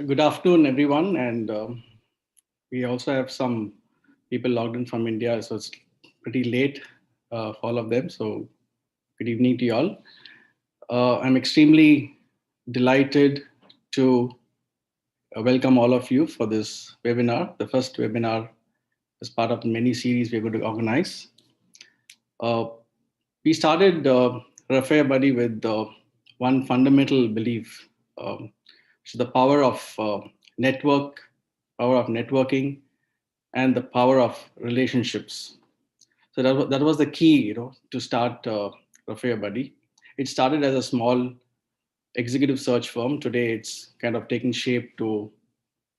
Good afternoon, everyone. And we also have some people logged in from India, so it's pretty late for all of them. So, good evening to you all. I'm extremely delighted to welcome all of you for this webinar, the first webinar as part of the many series we're going to organize. Uh, we started Referurbuddy with one fundamental belief, which is the power of networking, and the power of relationships. So that was the key, to start Referurbuddy. It started as a small executive search firm. Today, it's kind of taking shape to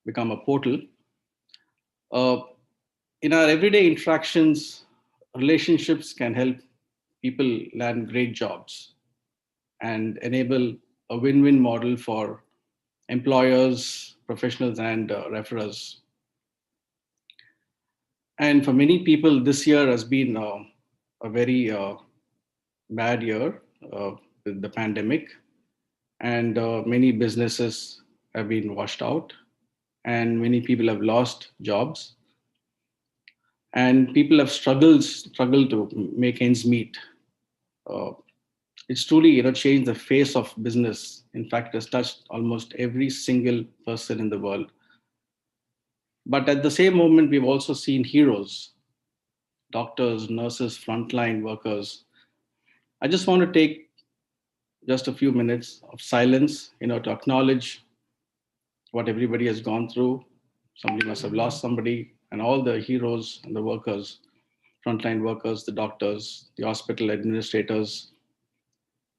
become a portal. Uh, in our everyday interactions, relationships can help people land great jobs and enable a win-win model for employers, professionals, and referrers. And for many people, this year has been a very bad year with the pandemic, and many businesses have been washed out, and many people have lost jobs, and people have struggled to make ends meet. Uh, it's truly changed the face of business. In fact, it has touched almost every single person in the world. But at the same moment, we've also seen heroes, doctors, nurses, frontline workers. I just want to take just a few minutes of silence, to acknowledge what everybody has gone through. Somebody must have lost somebody, and all the heroes and the workers, frontline workers, the doctors, the hospital administrators,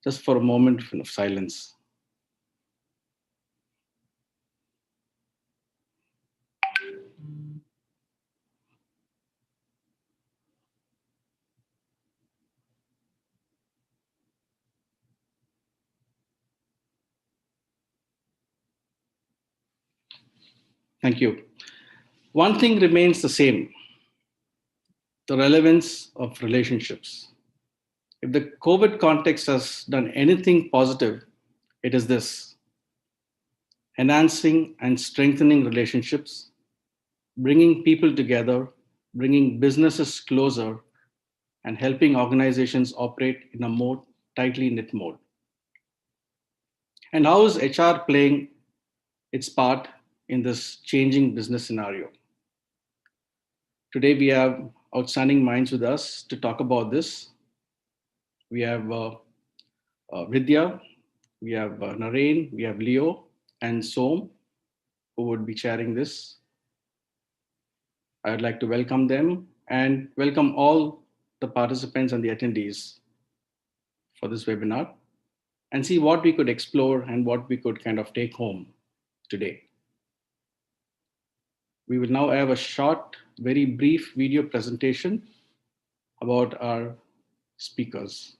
just for a moment of silence. Thank you. One thing remains the same: the relevance of relationships. If the COVID context has done anything positive, it is this: enhancing and strengthening relationships, bringing people together, bringing businesses closer, and helping organizations operate in a more tightly knit mode. And how is HR playing its part in this changing business scenario? Today, we have outstanding minds with us to talk about this. We have Vidya, we have Naren, we have Leo, and Som, who would be chairing this. I would like to welcome them and welcome all the participants and the attendees for this webinar, and see what we could explore and what we could kind of take home today. We will now have a short, very brief video presentation about our speakers.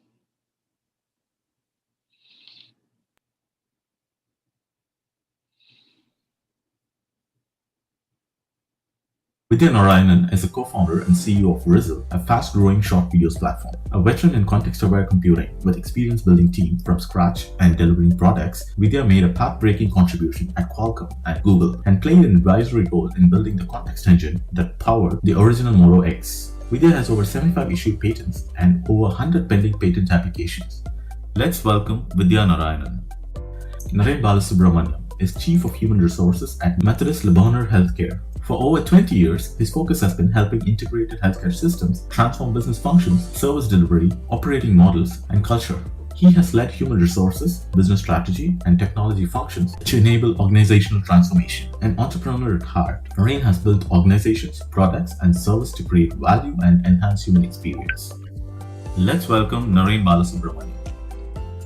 Vidya Narayanan is a co-founder and CEO of Rizzle, a fast-growing short videos platform. A veteran in context-aware computing with experience building teams from scratch and delivering products, Vidya made a path-breaking contribution at Qualcomm and Google and played an advisory role in building the context engine that powered the original Moto X. Vidya has over 75 issued patents and over 100 pending patent applications. Let's welcome Vidya Narayanan. Naren Balasubramaniam is Chief of Human Resources at Methodist Lebanon Healthcare. For over 20 years, his focus has been helping integrated healthcare systems transform business functions, service delivery, operating models, and culture. He has led human resources, business strategy, and technology functions to enable organizational transformation. An entrepreneur at heart, Naren has built organizations, products, and service to create value and enhance human experience. Let's welcome Naren Balasubramaniam.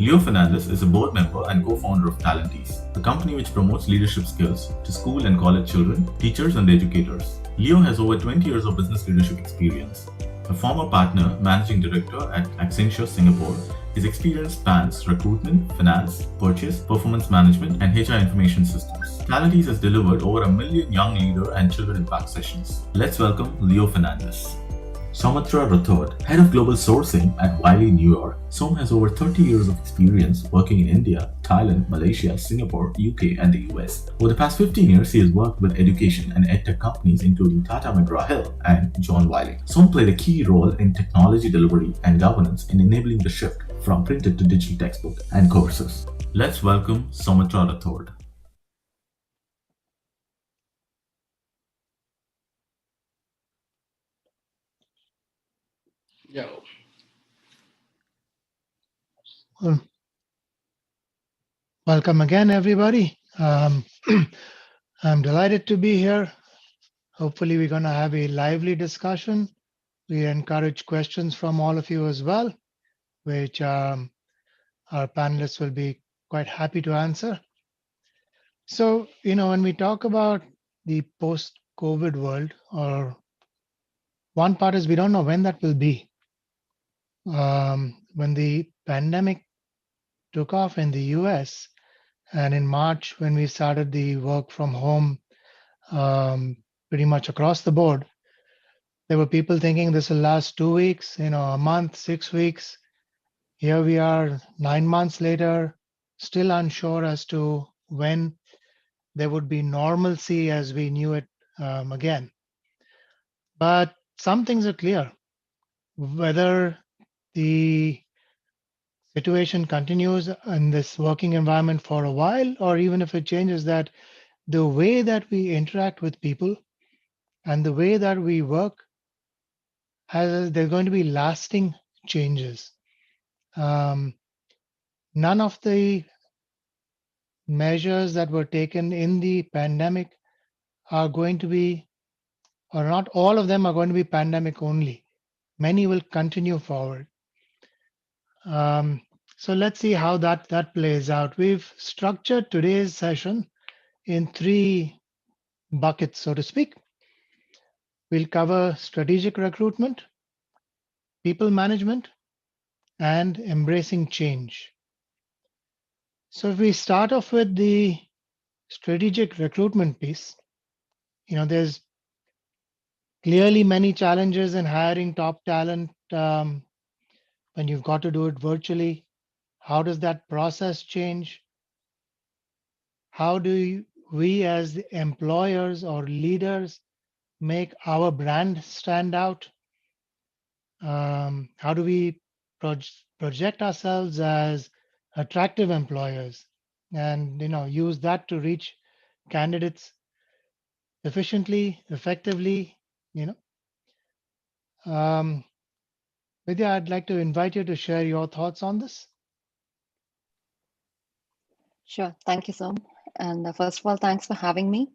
Leo Fernandez is a board member and co-founder of Talentees, a company which promotes leadership skills to school and college children, teachers, and educators. Leo has over 20 years of business leadership experience. A former partner, managing director at Accenture Singapore, his experience spans recruitment, finance, purchase, performance management, and HR information systems. Talentees has delivered over 1 million young leader and children impact sessions. Let's welcome Leo Fernandez. Soumitra Rathod, Head of Global Sourcing at Wiley, New York. Som has over 30 years of experience working in India, Thailand, Malaysia, Singapore, UK, and the US. Over the past 15 years, he has worked with education and edtech companies including Tata McGraw-Hill and John Wiley. Som played a key role in technology delivery and governance in enabling the shift from printed to digital textbook and courses. Let's welcome Soumitra Rathod. Yeah. Well, welcome again, everybody. I'm delighted to be here. Hopefully, we're going to have a lively discussion. We encourage questions from all of you as well, which our panelists will be quite happy to answer. So, when we talk about the post-COVID world, or one part is we don't know when that will be. When the pandemic took off in the US, and in March, when we started the work from home pretty much across the board, there were people thinking this will last 2 weeks, a month, 6 weeks. Here we are 9 months later, still unsure as to when there would be normalcy as we knew it again. But some things are clear. Whether the situation continues in this working environment for a while, or even if it changes, that the way that we interact with people and the way that we work, there's going to be lasting changes. None of the measures that were taken in the pandemic are going to be, or not all of them are going to be pandemic only. Many will continue forward. So let's see how that plays out. We've structured today's session in 3 buckets, so to speak. We'll cover strategic recruitment, people management, and embracing change. So if we start off with the strategic recruitment piece, there's clearly many challenges in hiring top talent when you've got to do it virtually. How does that process change? How do we as the employers or leaders make our brand stand out? How do we project ourselves as attractive employers and use that to reach candidates efficiently, effectively? Vidya, I'd like to invite you to share your thoughts on this. Sure. Thank you, Som. And first of all, thanks for having me,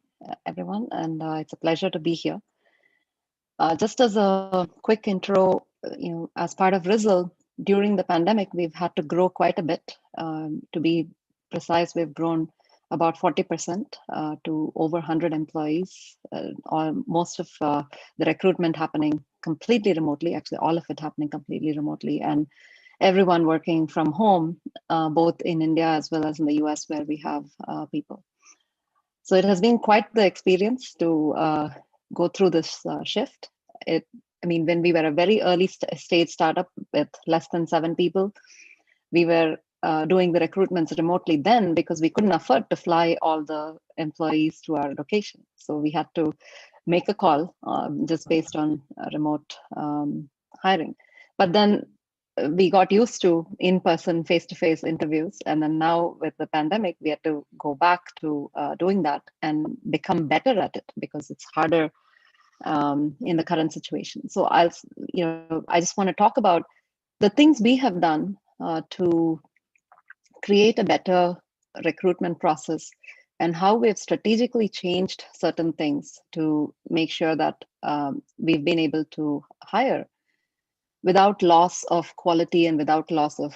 everyone. And it's a pleasure to be here. Just as a quick intro, as part of Rizzle, during the pandemic, we've had to grow quite a bit. To be precise, we've grown about 40% to over 100 employees, or most of the recruitment happening completely remotely, actually all of it happening completely remotely, and everyone working from home, both in India as well as in the US, where we have people. So it has been quite the experience to go through this shift. When we were a very early stage startup with less than 7 people, we were doing the recruitments remotely then because we couldn't afford to fly all the employees to our location. So we had to make a call just based on remote hiring. But then we got used to in-person, face-to-face interviews. And then now with the pandemic, we had to go back to doing that and become better at it because it's harder in the current situation. So I just want to talk about the things we have done to create a better recruitment process and how we've strategically changed certain things to make sure that we've been able to hire without loss of quality and without loss of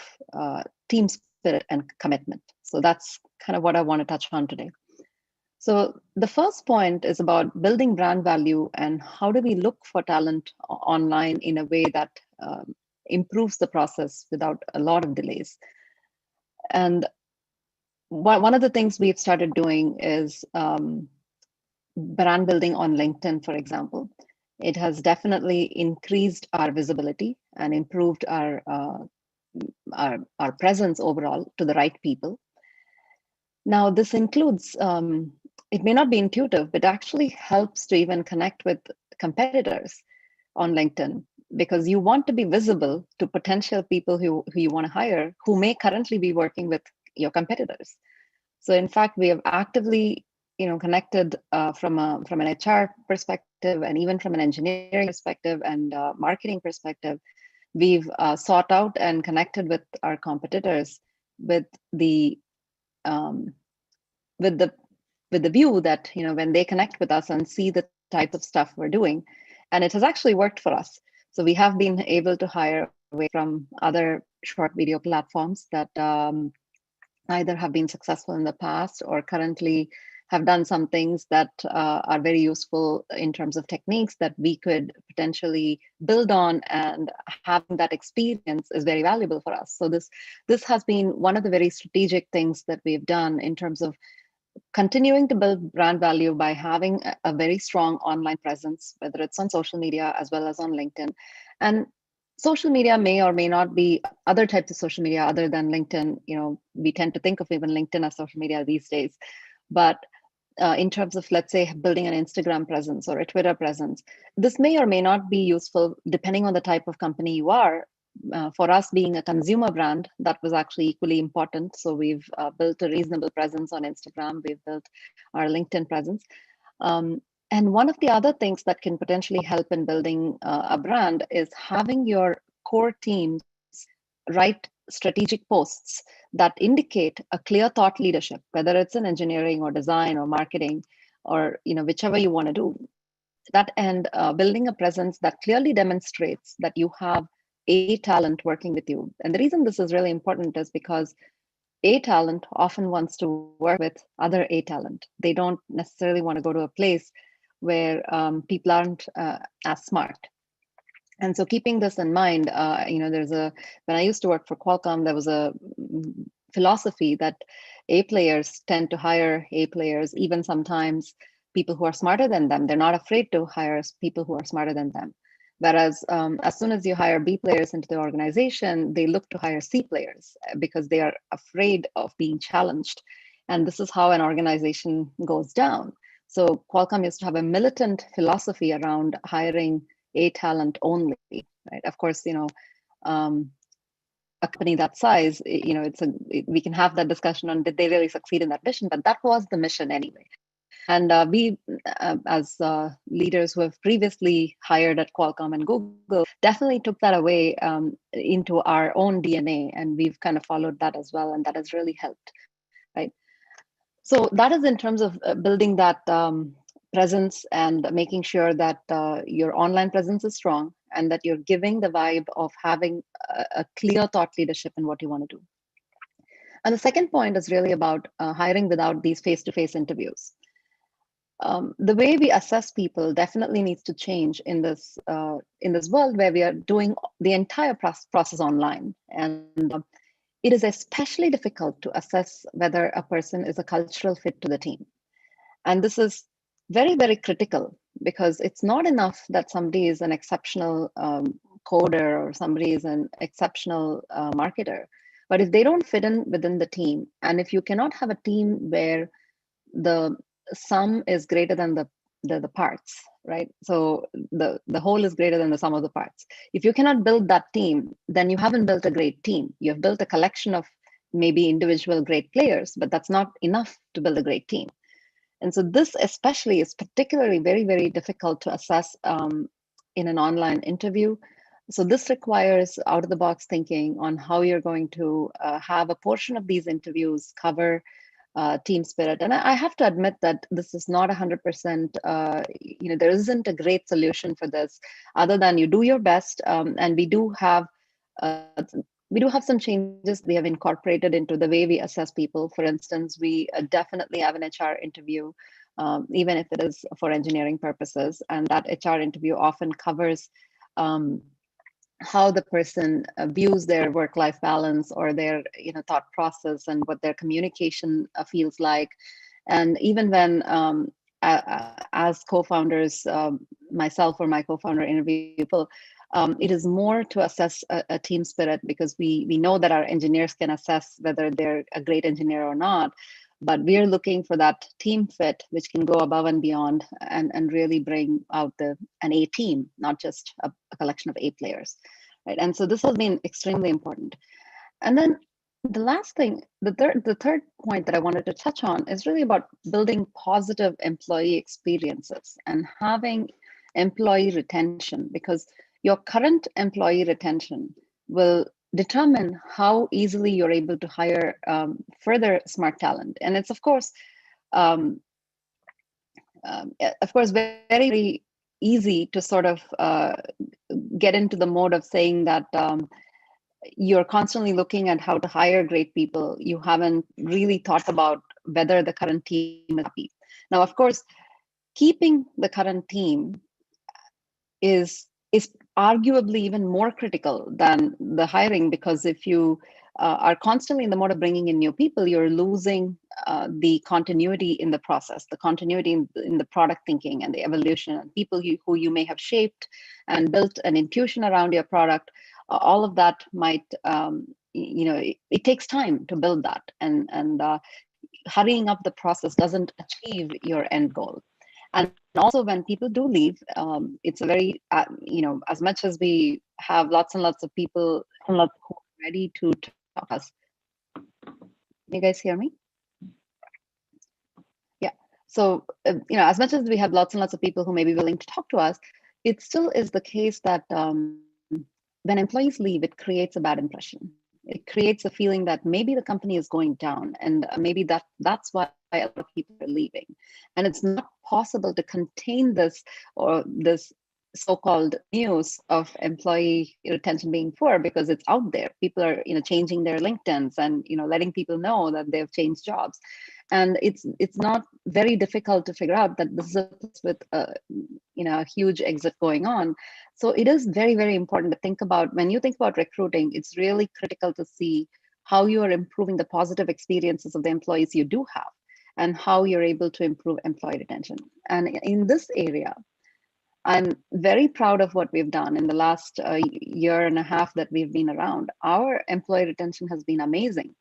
team spirit and commitment. So that's kind of what I want to touch on today. So the first point is about building brand value and how do we look for talent online in a way that improves the process without a lot of delays. And one of the things we've started doing is brand building on LinkedIn, for example. It has definitely increased our visibility and improved our presence overall to the right people. Now, this includes, it may not be intuitive, but actually helps to even connect with competitors on LinkedIn, because you want to be visible to potential people who you want to hire, who may currently be working with your competitors. So in fact, we have actively connected from an HR perspective, and even from an engineering perspective and marketing perspective. We've sought out and connected with our competitors with the um, with the view that when they connect with us and see the type of stuff we're doing, and it has actually worked for us. So we have been able to hire away from other short video platforms that either have been successful in the past or currently have done some things that are very useful in terms of techniques that we could potentially build on, and having that experience is very valuable for us. So this has been one of the very strategic things that we've done in terms of continuing to build brand value by having a very strong online presence, whether it's on social media as well as on LinkedIn. And social media may or may not be other types of social media other than LinkedIn. We tend to think of even LinkedIn as social media these days. But in terms of, let's say, building an Instagram presence or a Twitter presence, this may or may not be useful depending on the type of company you are. For us, being a consumer brand, that was actually equally important. So we've built a reasonable presence on Instagram. We've built our LinkedIn presence. And one of the other things that can potentially help in building a brand is having your core teams write strategic posts that indicate a clear thought leadership, whether it's in engineering or design or marketing or whichever you want to do. That and building a presence that clearly demonstrates that you have a talent working with you. And the reason this is really important is because a talent often wants to work with other a talent. They don't necessarily want to go to a place where people aren't as smart. And so keeping this in mind, when I used to work for Qualcomm, there was a philosophy that A players tend to hire A players, even sometimes people who are smarter than them. They're not afraid to hire people who are smarter than them. Whereas as soon as you hire B players into the organization, they look to hire C players because they are afraid of being challenged. And this is how an organization goes down. So Qualcomm used to have a militant philosophy around hiring A talent only, right? Of course, a company that size, we can have that discussion on did they really succeed in that mission, but that was the mission anyway. And we, as leaders who have previously hired at Qualcomm and Google, definitely took that away into our own DNA, and we've kind of followed that as well, and that has really helped, right? So that is in terms of building that presence and making sure that your online presence is strong and that you're giving the vibe of having a clear thought leadership in what you want to do. And the second point is really about hiring without these face-to-face interviews. The way we assess people definitely needs to change in this world where we are doing the entire process online. And it is especially difficult to assess whether a person is a cultural fit to the team. And this is very, very critical, because it's not enough that somebody is an exceptional coder or somebody is an exceptional marketer. But if they don't fit in within the team, and if you cannot have a team where the sum is greater than the parts, right? So the whole is greater than the sum of the parts. If you cannot build that team, then you haven't built a great team. You have built a collection of maybe individual great players, but that's not enough to build a great team. And so this especially is particularly very, very difficult to assess in an online interview. So this requires out-of-the-box thinking on how you're going to have a portion of these interviews cover team spirit. And I have to admit that this is not 100%, there isn't a great solution for this other than you do your best. And we do have some changes we have incorporated into the way we assess people. For instance, we definitely have an HR interview, even if it is for engineering purposes. And that HR interview often covers how the person views their work-life balance or their thought process and what their communication feels like. And even when as co-founders, myself or my co-founder interview people, it is more to assess a team spirit, because we know that our engineers can assess whether they're a great engineer or not, but we are looking for that team fit, which can go above and beyond and really bring out an A team, not just a collection of A players, right? And so this has been extremely important. And then the last thing, the third point that I wanted to touch on is really about building positive employee experiences and having employee retention, because your current employee retention will determine how easily you're able to hire further smart talent. And it's of course very, very easy to sort of get into the mode of saying that you're constantly looking at how to hire great people. You haven't really thought about whether the current team is happy. Now, of course, keeping the current team is arguably even more critical than the hiring, because if you are constantly in the mode of bringing in new people, you're losing the continuity in the process, the continuity in the product thinking and the evolution, and people who you may have shaped and built an intuition around your product. All of that might, it takes time to build that, and hurrying up the process doesn't achieve your end goal. And also, when people do leave, it's a very, as much as we have lots and lots of people who are ready to talk to us. You guys hear me? Yeah. So, as much as we have lots and lots of people who may be willing to talk to us, it still is the case that when employees leave, it creates a bad impression. It creates a feeling that maybe the company is going down, and maybe that's why a lot of people are leaving. And it's not possible to contain this so-called news of employee retention being poor, because it's out there. People are changing their LinkedIns and letting people know that they've changed jobs. And it's not very difficult to figure out that this is a place with a huge exit going on. So it is very, very important to think about, when you think about recruiting, it's really critical to see how you are improving the positive experiences of the employees you do have, and how you're able to improve employee retention. And in this area, I'm very proud of what we've done in the last year and a half that we've been around. Our employee retention has been amazing.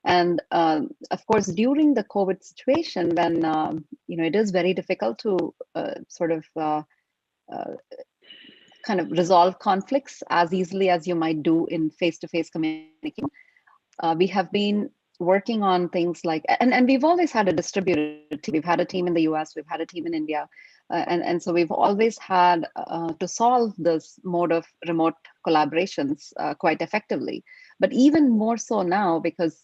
And of course, during the COVID situation, when it is very difficult to kind of resolve conflicts as easily as you might do in face-to-face communication, we have been working on things like, and we've always had a distributed team. We've had a team in the US, we've had a team in India, and so we've always had to solve this mode of remote collaborations quite effectively. But even more so now, because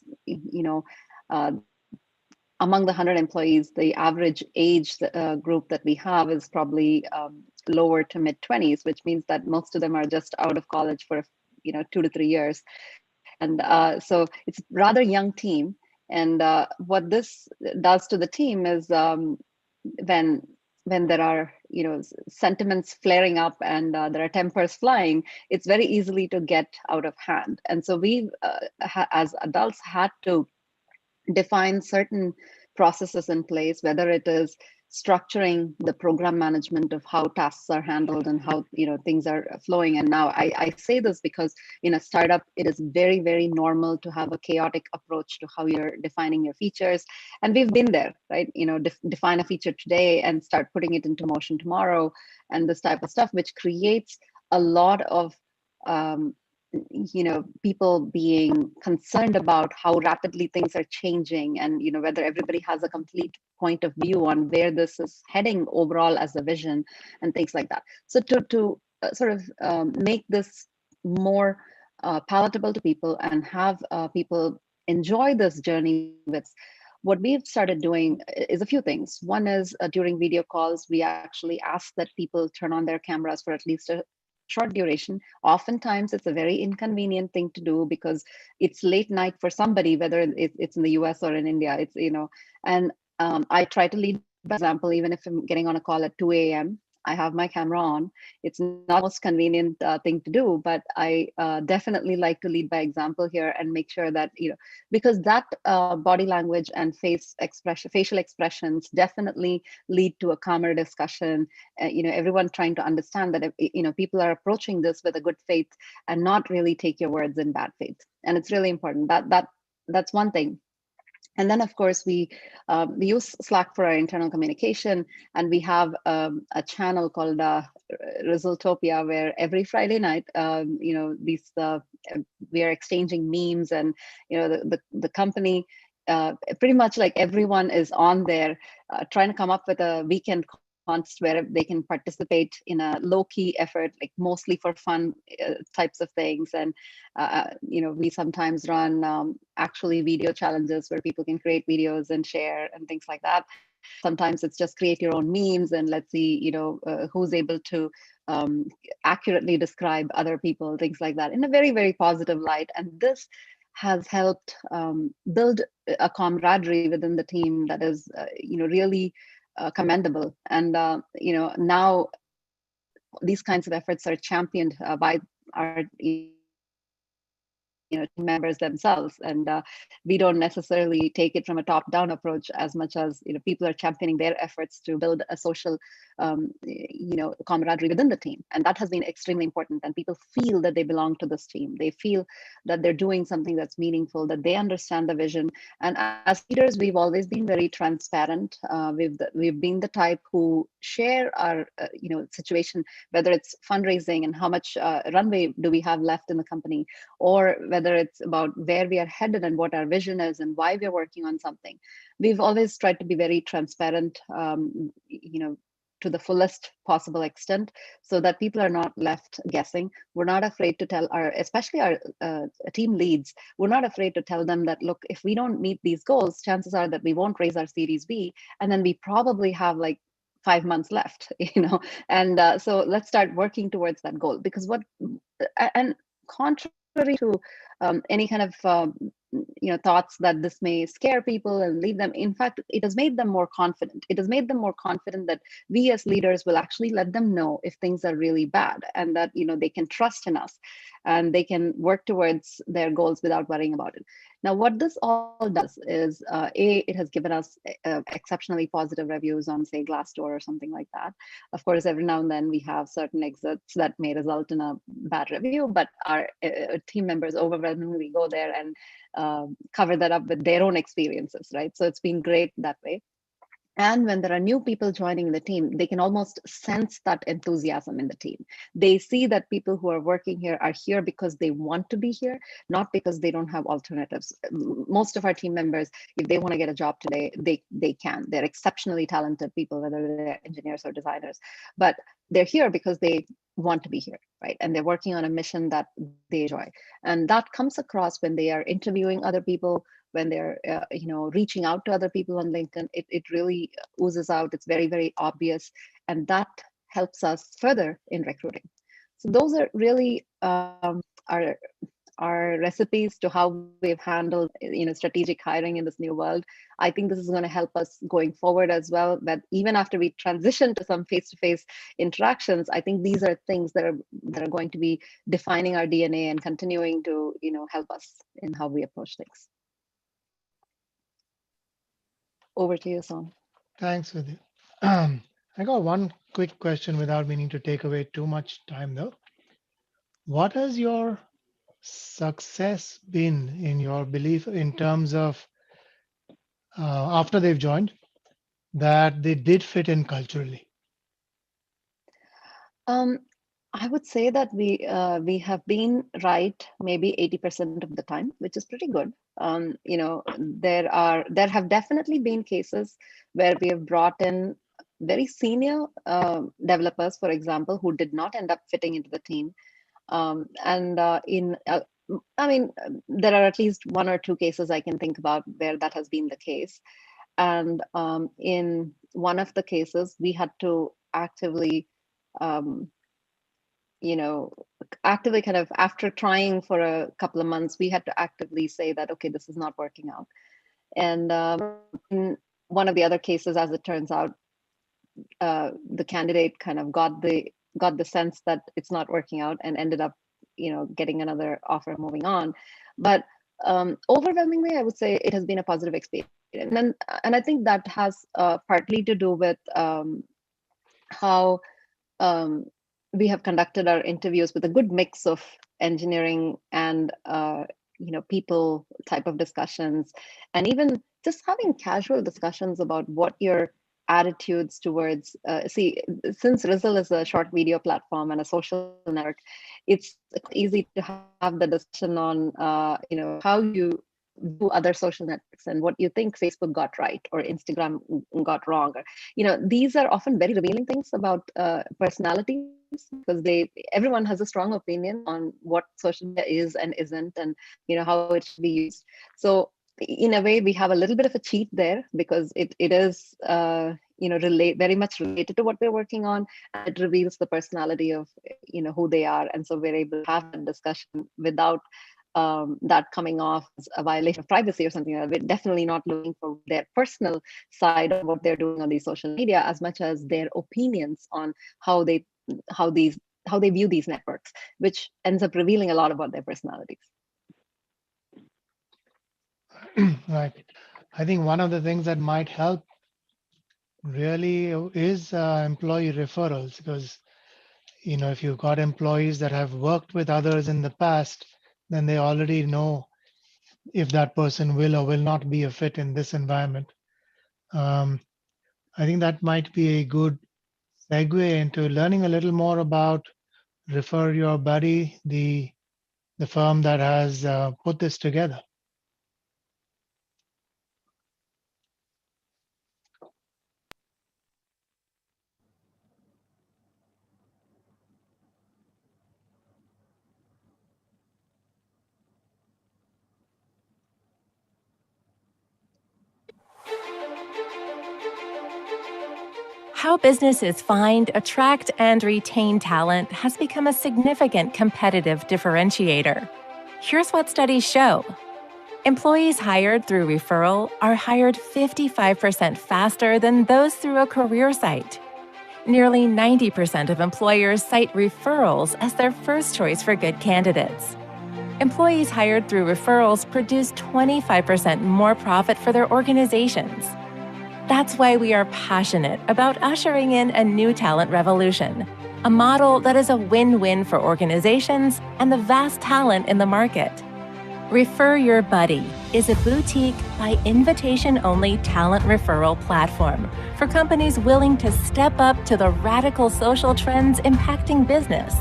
among the 100 employees, the average age group that we have is probably lower to mid-20s, which means that most of them are just out of college for 2 to 3 years. And so it's a rather young team. And what this does to the team is when there are sentiments flaring up and there are tempers flying, it's very easily to get out of hand. And so we've as adults had to define certain processes in place, whether it is structuring the program management of how tasks are handled and how things are flowing. And now I say this because in a startup, it is very, very normal to have a chaotic approach to how you're defining your features. And we've been there, right? Define a feature today and start putting it into motion tomorrow, and this type of stuff, which creates a lot of people being concerned about how rapidly things are changing, and whether everybody has a complete point of view on where this is heading overall as a vision and things like that. So to sort of make this more palatable to people and have people enjoy this journey with, what we've started doing is a few things. One is during video calls, we actually ask that people turn on their cameras for at least a short duration. Oftentimes it's a very inconvenient thing to do because it's late night for somebody, whether it's in the US or in India. It's and I try to lead by example. Even if I'm getting on a call at 2 a.m., I have my camera on. It's not the most convenient thing to do, but I definitely like to lead by example here and make sure that, because that body language and facial expressions definitely lead to a calmer discussion. Everyone trying to understand that, people are approaching this with a good faith and not really take your words in bad faith. And it's really important. That's one thing. And then, of course, we use Slack for our internal communication, and we have a channel called Resultopia, where every Friday night, we are exchanging memes, and the company, pretty much like everyone is on there, trying to come up with a weekend contest where they can participate in a low-key effort, like mostly for fun types of things. And we sometimes run actually video challenges where people can create videos and share and things like that. Sometimes it's just create your own memes and let's see, who's able to accurately describe other people, things like that, in a very, very positive light. And this has helped build a camaraderie within the team that is, really commendable. And now these kinds of efforts are championed by our team members themselves, and we don't necessarily take it from a top-down approach as much as people are championing their efforts to build a social camaraderie within the team. And that has been extremely important, and people feel that they belong to this team. They feel that they're doing something that's meaningful, that they understand the vision. And as leaders, we've always been very transparent. We've been the type who share our situation, whether it's fundraising and how much runway do we have left in the company, or whether it's about where we are headed and what our vision is and why we're working on something. We've always tried to be very transparent, to the fullest possible extent, so that people are not left guessing. We're not afraid to tell especially our team leads, we're not afraid to tell them that, look, if we don't meet these goals, chances are that we won't raise our Series B, and then we probably have like 5 months left, and so let's start working towards that goal. Because and contrary to any kind of thoughts that this may scare people and leave them, in fact, it has made them more confident. It has made them more confident that we as leaders will actually let them know if things are really bad, and that they can trust in us and they can work towards their goals without worrying about it. Now, what this all does is, it has given us exceptionally positive reviews on, say, Glassdoor or something like that. Of course, every now and then we have certain exits that may result in a bad review, but our team members overwhelmingly go there and cover that up with their own experiences, right? So it's been great that way. And when there are new people joining the team, they can almost sense that enthusiasm in the team. They see that people who are working here are here because they want to be here, not because they don't have alternatives. Most of our team members, if they want to get a job today, they can. They're exceptionally talented people, whether they're engineers or designers, but they're here because they want to be here, right? And they're working on a mission that they enjoy. And that comes across when they are interviewing other people, when they're reaching out to other people on LinkedIn. It really oozes out. It's very, very obvious, and that helps us further in recruiting. So those are really our recipes to how we've handled strategic hiring in this new world. I think this is going to help us going forward as well, that even after we transition to some face-to-face interactions, I think these are things that are going to be defining our DNA and continuing to help us in how we approach things. Over to you, Son. Thanks, Vidya. I got one quick question without meaning to take away too much time, though. What has your success been, in your belief, in terms of after they've joined, that they did fit in culturally? I would say that we have been right maybe 80% of the time, which is pretty good. There have definitely been cases where we have brought in very senior developers, for example, who did not end up fitting into the team. There are at least one or two cases I can think about where that has been the case. And in one of the cases, we had to actively kind of, after trying for a couple of months, we had to actively say that, okay, this is not working out. And in one of the other cases, as it turns out, the candidate kind of got the sense that it's not working out and ended up, getting another offer, moving on. But overwhelmingly, I would say it has been a positive experience. And I think that has partly to do with how we have conducted our interviews with a good mix of engineering and people type of discussions, and even just having casual discussions about what your attitudes towards since Rizzle is a short video platform and a social network, it's easy to have the discussion on how you view other social networks and what you think Facebook got right or Instagram got wrong. Or, these are often very revealing things about personalities, because everyone has a strong opinion on what social media is and isn't, and how it should be used. So in a way, we have a little bit of a cheat there, because it is very much related to what we're working on, and it reveals the personality of who they are, and so we're able to have a discussion without that coming off as a violation of privacy or something. We're definitely not looking for their personal side of what they're doing on these social media, as much as their opinions on how they view these networks, which ends up revealing a lot about their personalities. Right. I think one of the things that might help really is employee referrals, because if you've got employees that have worked with others in the past, then they already know if that person will or will not be a fit in this environment. I think that might be a good segue into learning a little more about Refer Your Buddy, the firm that has put this together. How businesses find, attract, and retain talent has become a significant competitive differentiator. Here's what studies show. Employees hired through referral are hired 55% faster than those through a career site. Nearly 90% of employers cite referrals as their first choice for good candidates. Employees hired through referrals produce 25% more profit for their organizations. That's why we are passionate about ushering in a new talent revolution, a model that is a win-win for organizations and the vast talent in the market. Refer Your Buddy is a boutique by invitation-only talent referral platform for companies willing to step up to the radical social trends impacting business.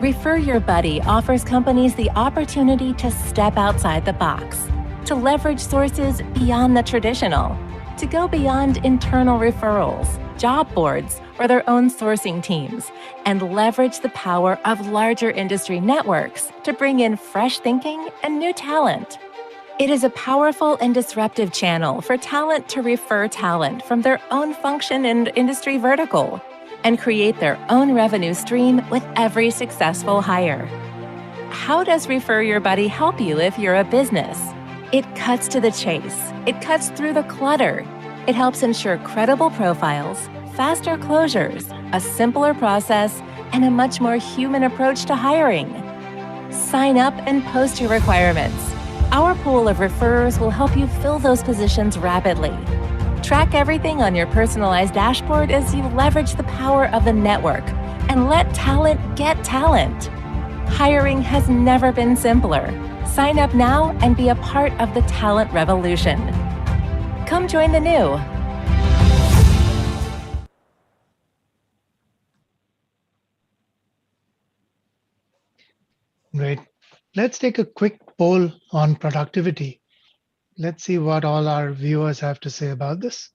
Refer Your Buddy offers companies the opportunity to step outside the box, to leverage sources beyond the traditional, to go beyond internal referrals, job boards, or their own sourcing teams, and leverage the power of larger industry networks to bring in fresh thinking and new talent. It is a powerful and disruptive channel for talent to refer talent from their own function and industry vertical, and create their own revenue stream with every successful hire. How does Refer Your Buddy help you if you're a business? It cuts to the chase. It cuts through the clutter. It helps ensure credible profiles, faster closures, a simpler process, and a much more human approach to hiring. Sign up and post your requirements. Our pool of referrers will help you fill those positions rapidly. Track everything on your personalized dashboard as you leverage the power of the network and let talent get talent. Hiring has never been simpler. Sign up now and be a part of the talent revolution. Come join the new. Great. Let's take a quick poll on productivity. Let's see what all our viewers have to say about this.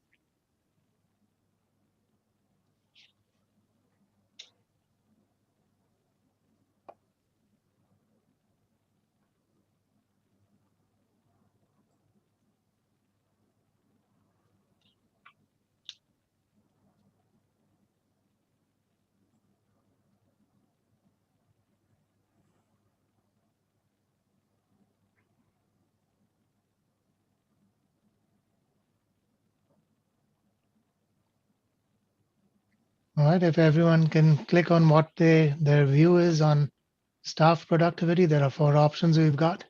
All right, if everyone can click on what their view is on staff productivity, there are 4 options we've got.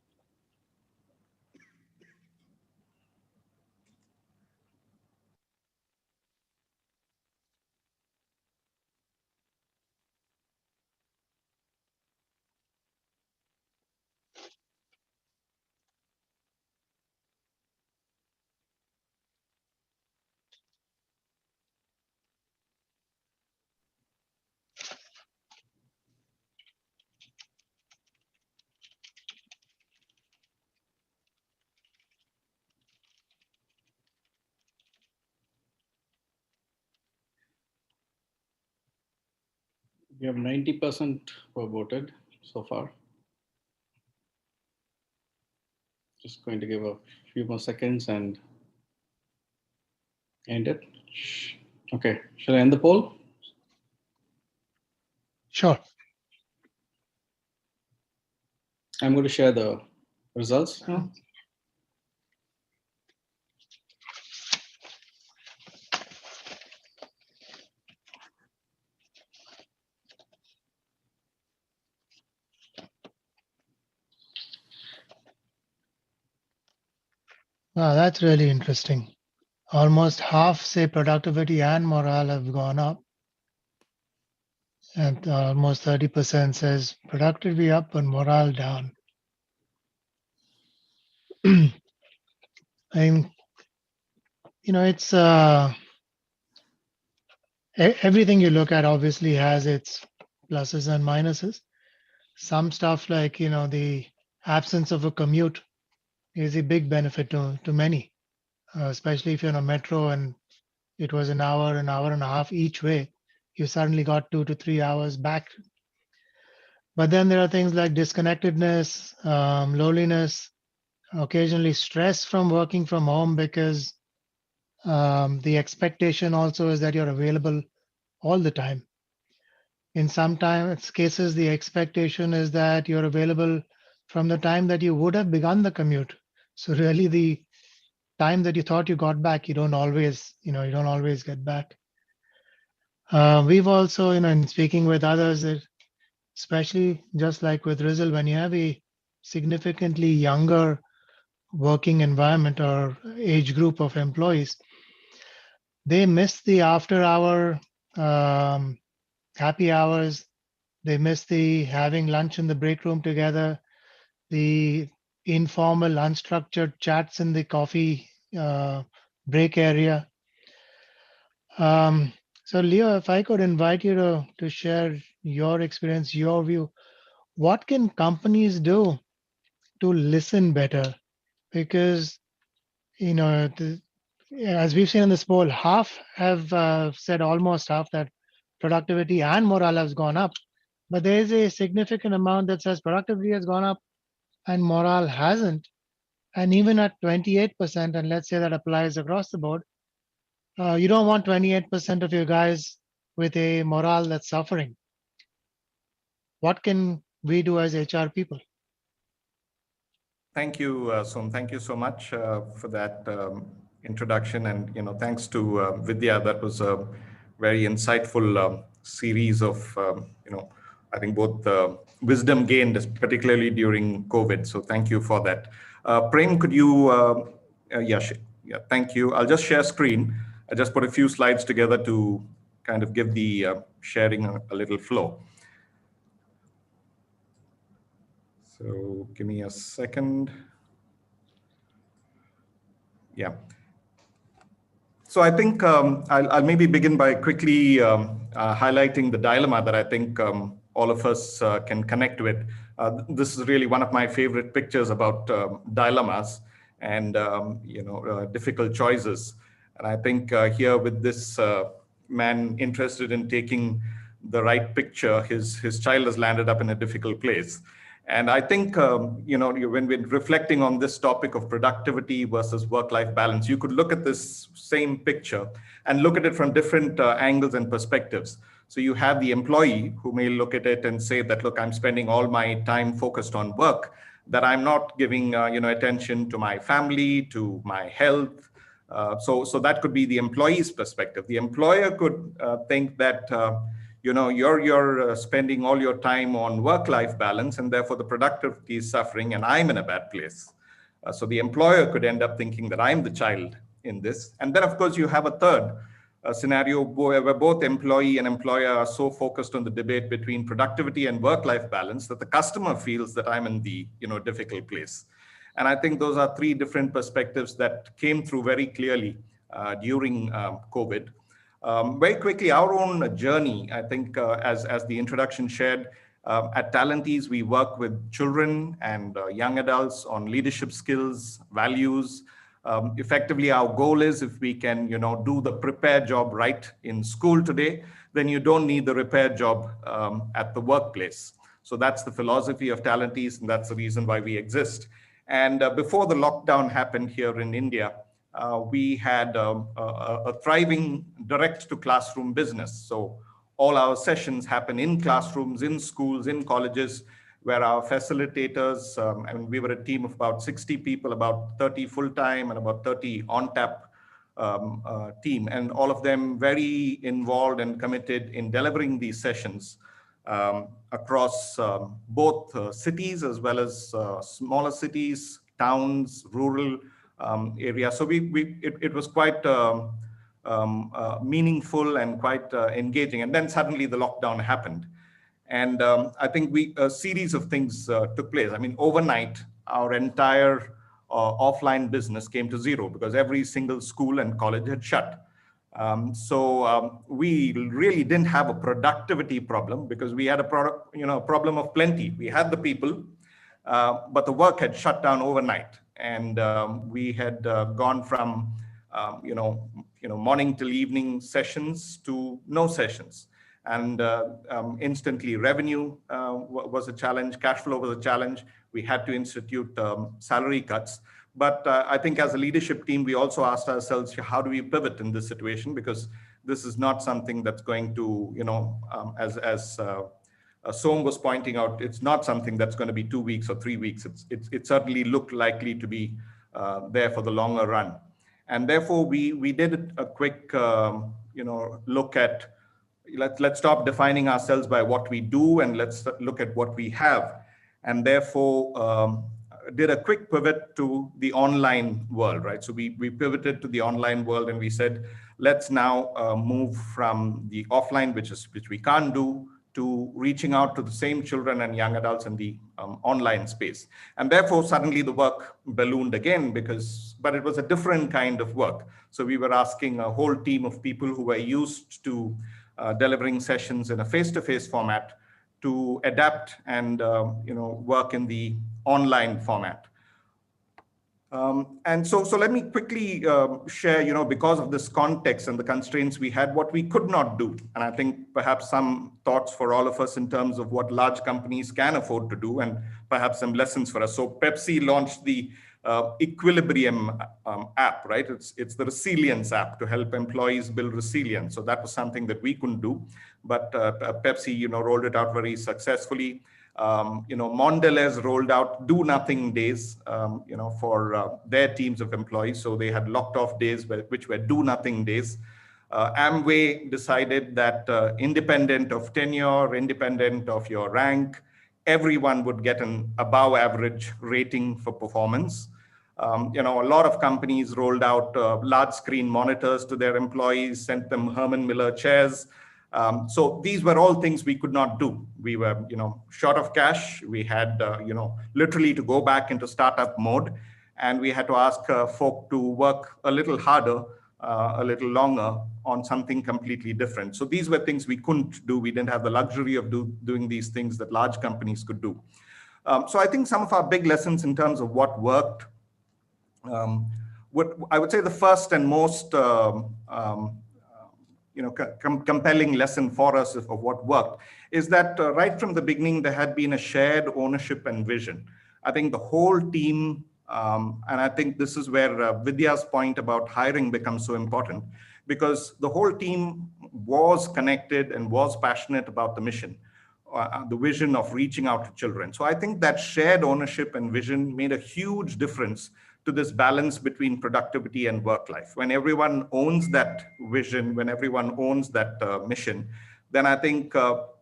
We have 90% were voted so far. Just going to give a few more seconds and end it. Okay, shall I end the poll? Sure. I'm going to share the results now. Wow, that's really interesting. Almost half say productivity and morale have gone up. And almost 30% says productivity up and morale down. And, it's everything you look at obviously has its pluses and minuses. Some stuff like, the absence of a commute is a big benefit to many, especially if you're in a metro and it was an hour and a half each way. You suddenly got 2 to 3 hours back. But then there are things like disconnectedness, loneliness, occasionally stress from working from home because the expectation also is that you're available all the time. In some cases, the expectation is that you're available from the time that you would have begun the commute. So really, the time that you thought you got back, you don't always get back. We've also, in speaking with others, especially just like with Rizal, when you have a significantly younger working environment or age group of employees, they miss the after hour happy hours. They miss the having lunch in the break room together, the informal, unstructured chats in the coffee break area. So, Leo, if I could invite you to share your experience, your view, what can companies do to listen better? Because, as we've seen in this poll, half have said, almost half, that productivity and morale has gone up. But there is a significant amount that says productivity has gone up and morale hasn't. And even at 28%, and let's say that applies across the board, you don't want 28% of your guys with a morale that's suffering. What can we do as HR people? Thank you, Som. Thank you so much for that introduction, and thanks to Vidya. That was a very insightful series of I think both wisdom gained, particularly during COVID. So thank you for that. Prem, could you? Yeah, thank you. I'll just share screen. I just put a few slides together to kind of give the sharing a little flow. So give me a second. Yeah. So I think I'll maybe begin by quickly highlighting the dilemma that I think all of us can connect with. This is really one of my favorite pictures about dilemmas and difficult choices. And I think here with this man interested in taking the right picture, his child has landed up in a difficult place. And I think, when we're reflecting on this topic of productivity versus work-life balance, you could look at this same picture and look at it from different angles and perspectives. So you have the employee who may look at it and say that, look, I'm spending all my time focused on work, that I'm not giving attention to my family, to my health, So that could be the employee's perspective. The employer could think that you're spending all your time on work-life balance, and therefore the productivity is suffering, and I'm in a bad place. So the employer could end up thinking that I'm the child in this. And then, of course, you have a third scenario where both employee and employer are so focused on the debate between productivity and work-life balance that the customer feels that I'm in the difficult place. And I think those are three different perspectives that came through very clearly during COVID. Very quickly, our own journey, I think, as the introduction shared, at Talentees, we work with children and young adults on leadership skills, values. Effectively, our goal is if we can, do the prepare job right in school today, then you don't need the repair job at the workplace. So that's the philosophy of Talentees, and that's the reason why we exist. And before the lockdown happened here in India, we had a thriving direct-to-classroom business. So all our sessions happen in classrooms, in schools, in colleges, where our facilitators, and we were a team of about 60 people, about 30 full-time and about 30 on-tap team, and all of them very involved and committed in delivering these sessions across both cities as well as smaller cities, towns, rural areas. So it was quite meaningful and quite engaging. And then suddenly the lockdown happened. And I think a series of things took place. I mean, overnight, our entire offline business came to zero because every single school and college had shut. So we really didn't have a productivity problem because we had a problem of plenty. We had the people, but the work had shut down overnight, and we had gone from morning till evening sessions to no sessions. And instantly revenue was a challenge, cash flow was a challenge. We had to institute salary cuts. But I think as a leadership team, we also asked ourselves, how do we pivot in this situation? Because this is not something that's going to, as Som was pointing out, it's not something that's going to be 2 weeks or 3 weeks. It certainly looked likely to be there for the longer run. And therefore, we did a quick, look at, let's stop defining ourselves by what we do and let's look at what we have. And therefore, did a quick pivot to the online world, right? So we pivoted to the online world and we said, let's now move from the offline, which we can't do, to reaching out to the same children and young adults in the online space. And therefore, suddenly the work ballooned again but it was a different kind of work. So we were asking a whole team of people who were used to delivering sessions in a face-to-face format to adapt and work in the online format. And so let me quickly share, because of this context and the constraints we had, what we could not do. And I think perhaps some thoughts for all of us in terms of what large companies can afford to do and perhaps some lessons for us. So Pepsi launched the Equilibrium app, right? It's the resilience app to help employees build resilience. So that was something that we couldn't do, but Pepsi, rolled it out very successfully. Mondelez rolled out do nothing days, for their teams of employees. So they had locked off days which were do nothing days. Amway decided that independent of tenure, independent of your rank, everyone would get an above average rating for performance. A lot of companies rolled out large screen monitors to their employees, sent them Herman Miller chairs. So these were all things we could not do. We were, short of cash. We had, literally to go back into startup mode, and we had to ask folk to work a little harder, a little longer on something completely different. So these were things we couldn't do. We didn't have the luxury of doing these things that large companies could do. So I think some of our big lessons in terms of what worked, I would say the first and most compelling lesson for us of what worked is that right from the beginning, there had been a shared ownership and vision. I think the whole team, and I think this is where Vidya's point about hiring becomes so important, because the whole team was connected and was passionate about the mission, the vision of reaching out to children. So I think that shared ownership and vision made a huge difference to this balance between productivity and work life. When everyone owns that vision, when everyone owns that mission, then I think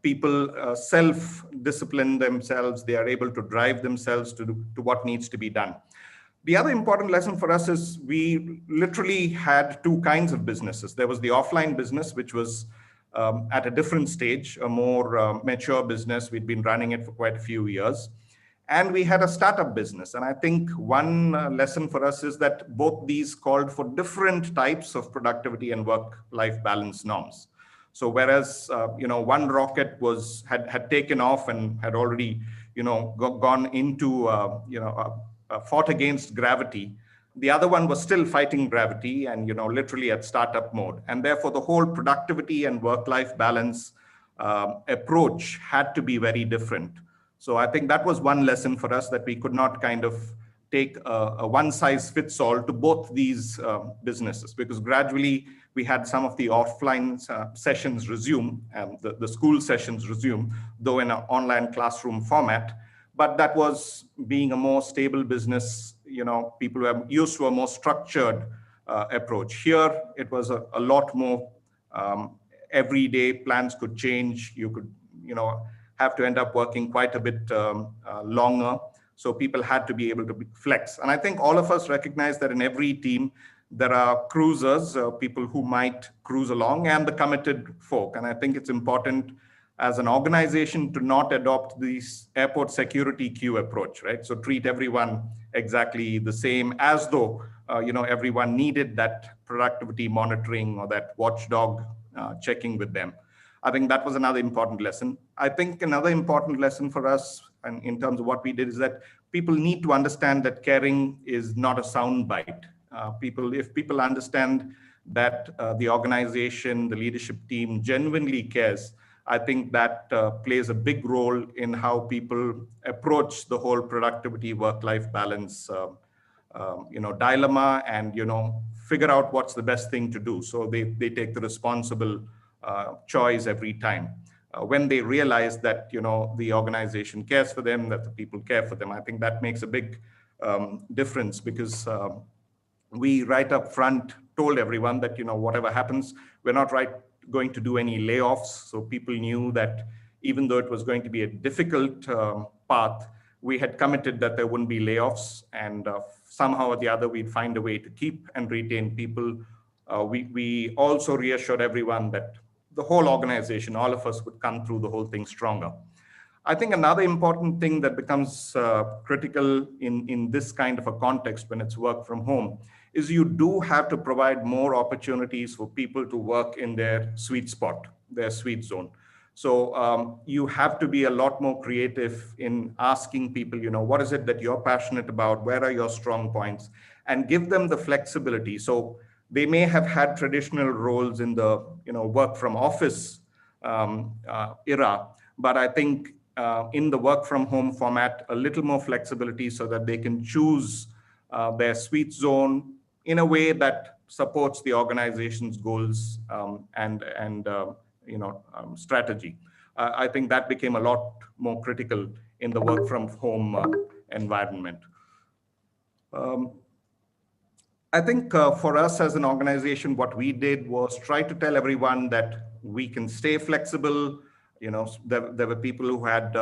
people self-discipline themselves. They are able to drive themselves to what needs to be done. The other important lesson for us is we literally had two kinds of businesses. There was the offline business, which was at a different stage, a more mature business. We'd been running it for quite a few years. And we had a startup business. And I think one lesson for us is that both these called for different types of productivity and work-life balance norms. So whereas one rocket had taken off and had already gone into fought against gravity, the other one was still fighting gravity and literally at startup mode. And therefore the whole productivity and work-life balance approach had to be very different. So I think that was one lesson for us, that we could not kind of take a one-size-fits-all to both these businesses, because gradually we had some of the offline sessions resume, the school sessions resume, though in an online classroom format. But that was being a more stable business. People were used to a more structured approach. Here, it was a lot more everyday. Plans could change. You could, have to end up working quite a bit longer. So people had to be able to flex. And I think all of us recognize that in every team, there are cruisers, people who might cruise along, and the committed folk. And I think it's important as an organization to not adopt this airport security queue approach, right? So treat everyone exactly the same, as though everyone needed that productivity monitoring or that watchdog checking with them. I think that was another important lesson. I think another important lesson for us, and in terms of what we did, is that people need to understand that caring is not a soundbite. If people understand that the organization, the leadership team genuinely cares, I think that plays a big role in how people approach the whole productivity work-life balance dilemma, and figure out what's the best thing to do. So they take the responsible choice every time. When they realize that the organization cares for them, that the people care for them, I think that makes a big difference, because we right up front told everyone that whatever happens, we're not going to do any layoffs. So people knew that even though it was going to be a difficult path, we had committed that there wouldn't be layoffs, and somehow or the other we'd find a way to keep and retain people. We also reassured everyone that the whole organization, all of us, would come through the whole thing stronger. I think another important thing that becomes critical in this kind of a context when it's work from home is you do have to provide more opportunities for people to work in their sweet spot, their sweet zone. So you have to be a lot more creative in asking people, what is it that you're passionate about? Where are your strong points? And give them the flexibility. So they may have had traditional roles in the work from office era, but I think in the work from home format, a little more flexibility so that they can choose their sweet zone in a way that supports the organization's goals and strategy. I think that became a lot more critical in the work from home environment. I think for us as an organization, what we did was try to tell everyone that we can stay flexible. There were people who had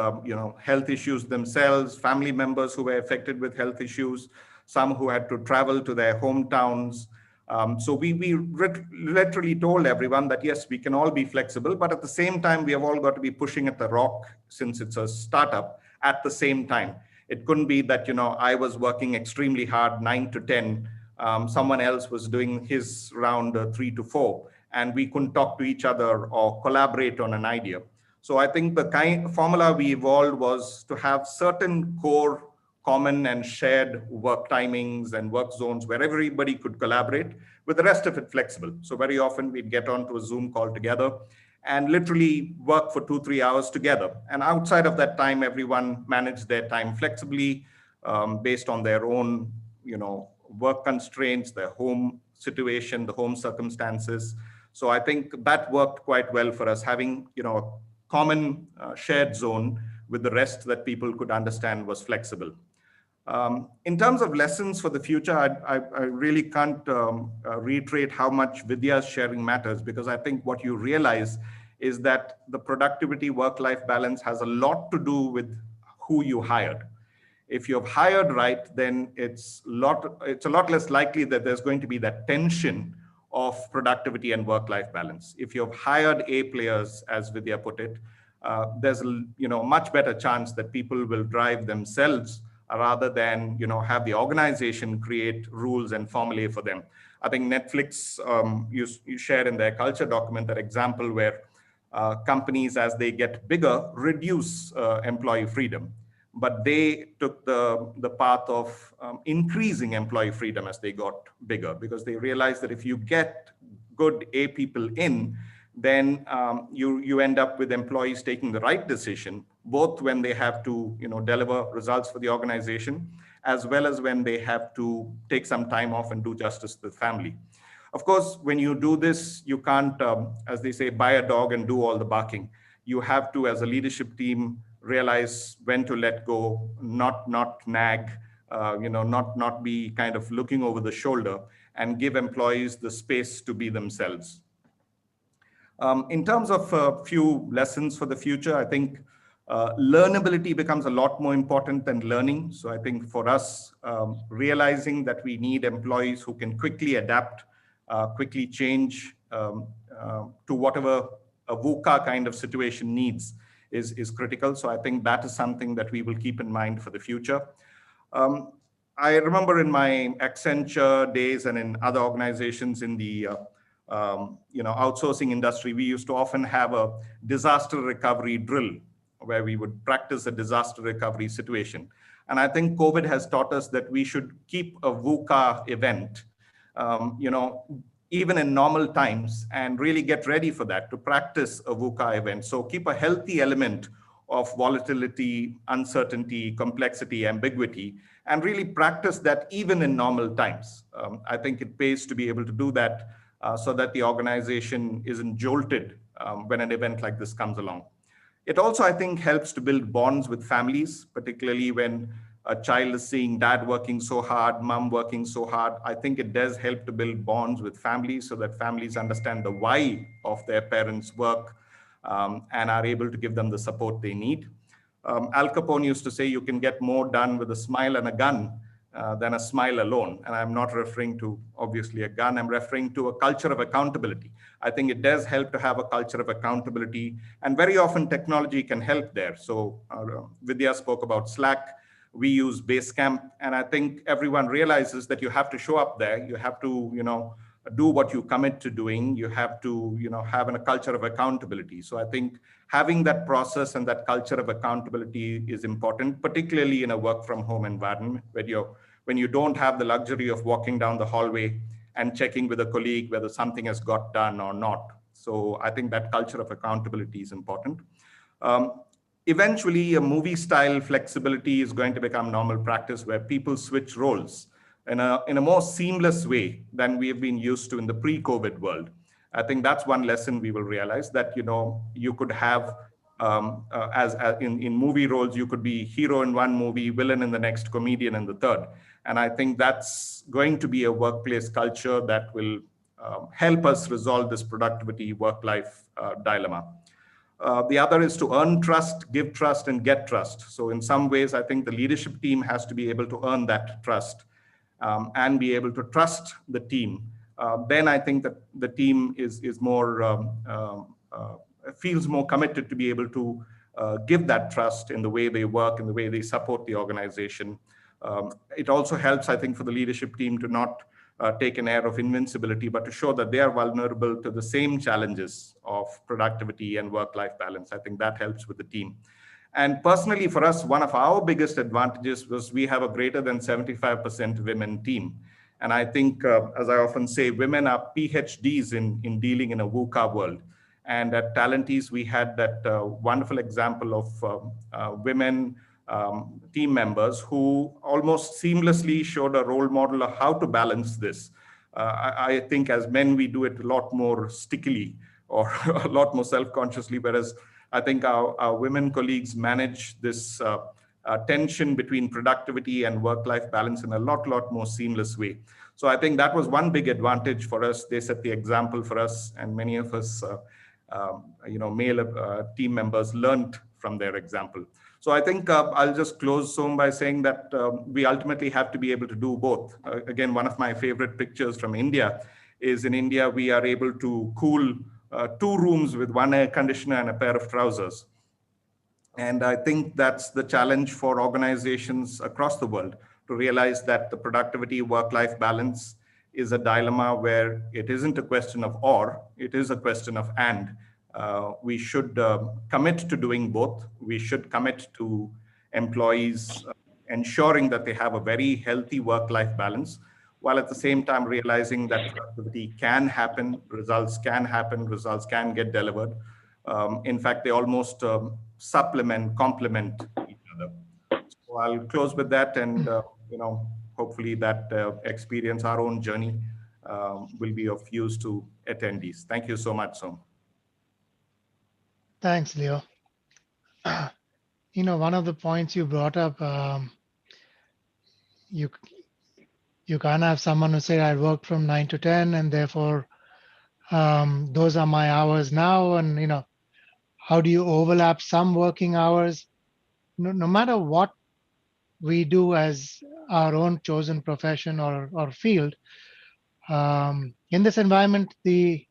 health issues themselves, family members who were affected with health issues, some who had to travel to their hometowns. So we literally told everyone that, yes, we can all be flexible, but at the same time, we have all got to be pushing at the rock, since it's a startup, at the same time. It couldn't be that, I was working extremely hard, 9 to 10, someone else was doing his round 3 to 4, and we couldn't talk to each other or collaborate on an idea. So I think the kind of formula we evolved was to have certain core common and shared work timings and work zones where everybody could collaborate, with the rest of it flexible. So very often we'd get onto a Zoom call together and literally work for 2-3 hours together. And outside of that time, everyone managed their time flexibly based on their own, work constraints, their home situation, the home circumstances. So I think that worked quite well for us, having, a common shared zone with the rest that people could understand was flexible. In terms of lessons for the future, I really can't reiterate how much Vidya's sharing matters, because I think what you realize is that the productivity work-life balance has a lot to do with who you hired. If you've hired right, then it's a lot less likely that there's going to be that tension of productivity and work-life balance. If you've hired A players, as Vidya put it, there's a much better chance that people will drive themselves rather than have the organization create rules and formulae for them. I think Netflix, you share in their culture document that example where companies, as they get bigger, reduce employee freedom. But they took the path of increasing employee freedom as they got bigger, because they realized that if you get good A people in, then you end up with employees taking the right decision, both when they have to deliver results for the organization, as well as when they have to take some time off and do justice to the family. Of course, when you do this, you can't, as they say, buy a dog and do all the barking. You have to, as a leadership team, realize when to let go, not nag, not be kind of looking over the shoulder, and give employees the space to be themselves. In terms of a few lessons for the future, I think learnability becomes a lot more important than learning. So I think for us, realizing that we need employees who can quickly adapt, quickly change to whatever a VUCA kind of situation needs is critical. So I think that is something that we will keep in mind for the future. I remember in my Accenture days and in other organizations in the outsourcing industry, we used to often have a disaster recovery drill where we would practice a disaster recovery situation. And I think COVID has taught us that we should keep a VUCA event, even in normal times, and really get ready for that, to practice a VUCA event. So keep a healthy element of volatility, uncertainty, complexity, ambiguity, and really practice that even in normal times. I think it pays to be able to do that so that the organization isn't jolted when an event like this comes along. It also, I think, helps to build bonds with families, particularly when a child is seeing dad working so hard, mom working so hard. I think it does help to build bonds with families so that families understand the why of their parents' work and are able to give them the support they need. Al Capone used to say you can get more done with a smile and a gun than a smile alone. And I'm not referring to, obviously, a gun. I'm referring to a culture of accountability. I think it does help to have a culture of accountability. And very often technology can help there. So Vidya spoke about Slack. We use Basecamp. And I think everyone realizes that you have to show up there. You have to, do what you commit to doing. You have to, have a culture of accountability. So I think having that process and that culture of accountability is important, particularly in a work from home environment when you don't have the luxury of walking down the hallway and checking with a colleague whether something has got done or not. So I think that culture of accountability is important. Eventually, a movie style flexibility is going to become normal practice where people switch roles in a more seamless way than we have been used to in the pre-COVID world. I think that's one lesson we will realize, that you could have as in movie roles, you could be hero in one movie, villain in the next, comedian in the third. And I think that's going to be a workplace culture that will help us resolve this productivity work-life dilemma. The other is to earn trust, give trust, and get trust. So in some ways, I think the leadership team has to be able to earn that trust and be able to trust the team. Then I think that the team is more feels more committed to be able to give that trust in the way they work, in the way they support the organization. It also helps, I think, for the leadership team to not take an air of invincibility, but to show that they are vulnerable to the same challenges of productivity and work-life balance. I think that helps with the team. And personally, for us, one of our biggest advantages was we have a greater than 75% women team. And I think, as I often say, women are PhDs in dealing in a VUCA world. And at Talentees, we had that wonderful example of women team members who almost seamlessly showed a role model of how to balance this. I think as men, we do it a lot more stickily or a lot more self-consciously, whereas I think our women colleagues manage this tension between productivity and work-life balance in a lot more seamless way. So I think that was one big advantage for us. They set the example for us, and many of us, male team members learned from their example. So I think I'll just close soon by saying that we ultimately have to be able to do both. Again, one of my favorite pictures from India is in India, we are able to cool 2 rooms with 1 air conditioner and a pair of trousers. And I think that's the challenge for organizations across the world, to realize that the productivity work-life balance is a dilemma where it isn't a question of or, it is a question of and. We should commit to doing both. We should commit to employees ensuring that they have a very healthy work-life balance, while at the same time realizing that productivity can happen, results can get delivered. In fact, they almost complement each other. So I'll close with that, and hopefully that experience, our own journey, will be of use to attendees. Thank you so much, Som. Thanks, Leo. One of the points you brought up, you can't have someone who say, I work from 9 to 10 and therefore those are my hours now. And, how do you overlap some working hours? No matter what we do as our own chosen profession or field, in this environment, the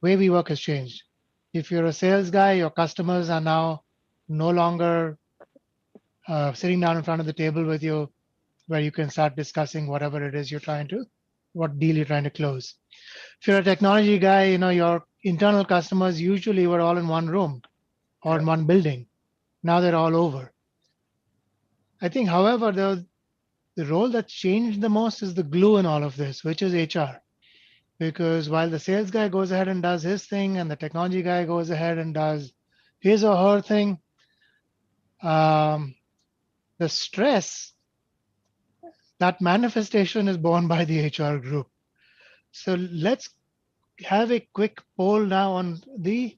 way we work has changed. If you're a sales guy, your customers are now no longer sitting down in front of the table with you, where you can start discussing whatever it is what deal you're trying to close. If you're a technology guy, your internal customers usually were all in one room or in one building. Now they're all over. I think, however, the role that's changed the most is the glue in all of this, which is HR. Because while the sales guy goes ahead and does his thing, and the technology guy goes ahead and does his or her thing, the stress, that manifestation is borne by the HR group. So let's have a quick poll now on the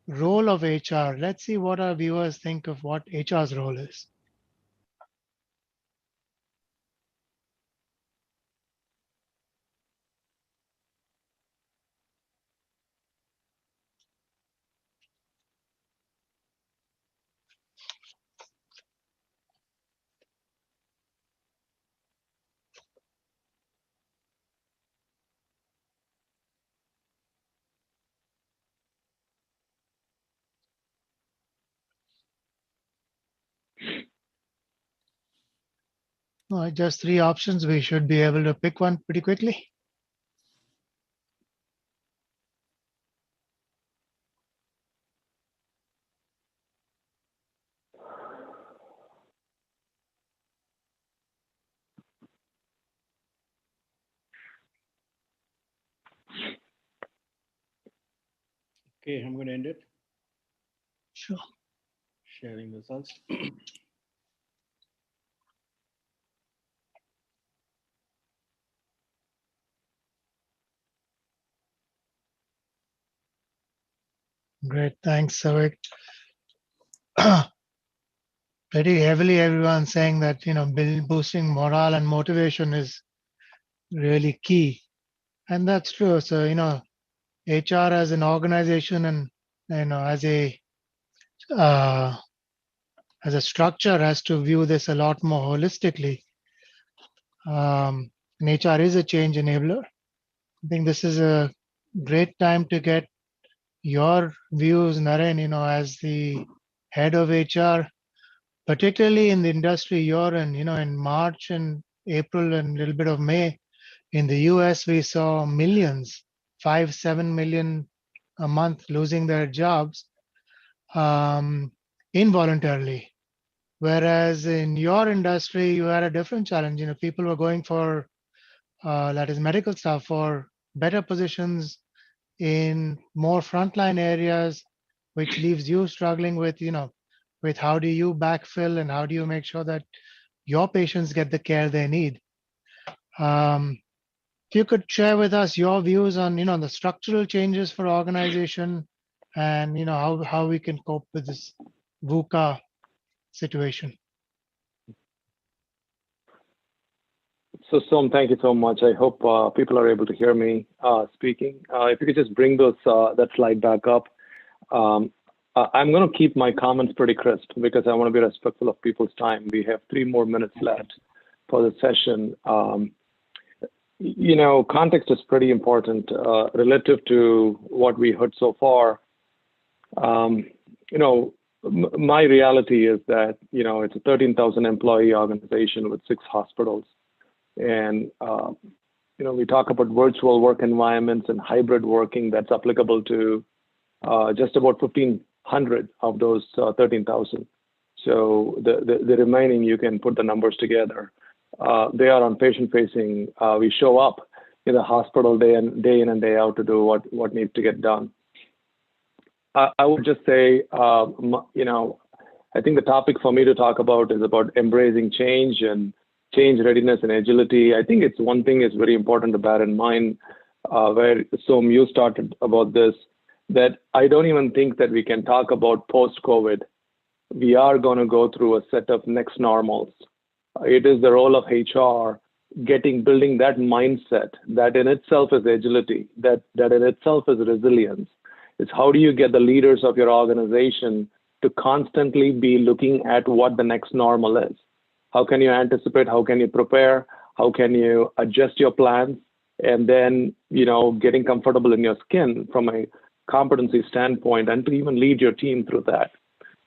role of HR. Let's see what our viewers think of what HR's role is. Just 3 options. We should be able to pick one pretty quickly. Okay, I'm going to end it. Sure. Sharing results. Great, thanks, Savik. Pretty heavily, everyone saying that boosting morale and motivation is really key, and that's true. So HR as an organization and as a structure has to view this a lot more holistically. And HR is a change enabler. I think this is a great time to get your views, Naren, as the head of HR, particularly in the industry you're in. In March and April and a little bit of May, in the US, we saw millions, 5-7 million a month losing their jobs involuntarily. Whereas in your industry, you had a different challenge. People were going for, that is medical staff, for better positions in more frontline areas, which leaves you struggling with, with how do you backfill and how do you make sure that your patients get the care they need. If you could share with us your views on, the structural changes for organization and, how we can cope with this VUCA situation. So, Som, thank you so much. I hope people are able to hear me speaking. If you could just bring that slide back up. I'm going to keep my comments pretty crisp because I want to be respectful of people's time. We have 3 more minutes left for the session. Context is pretty important relative to what we heard so far. My reality is that, it's a 13,000 employee organization with 6 hospitals. And, we talk about virtual work environments and hybrid working that's applicable to just about 1,500 of those 13,000. So the remaining, you can put the numbers together. They are on patient-facing. We show up in the hospital day in and day out to do what needs to get done. I would just say, I think the topic for me to talk about is about embracing change and change readiness and agility. I think it's one thing is very important to bear in mind, where Som, you started about this, that I don't even think that we can talk about post-COVID. We are going to go through a set of next normals. It is the role of HR building that mindset that in itself is agility, that in itself is resilience. It's how do you get the leaders of your organization to constantly be looking at what the next normal is? How can you anticipate? How can you prepare? How can you adjust your plans? And then, getting comfortable in your skin from a competency standpoint and to even lead your team through that.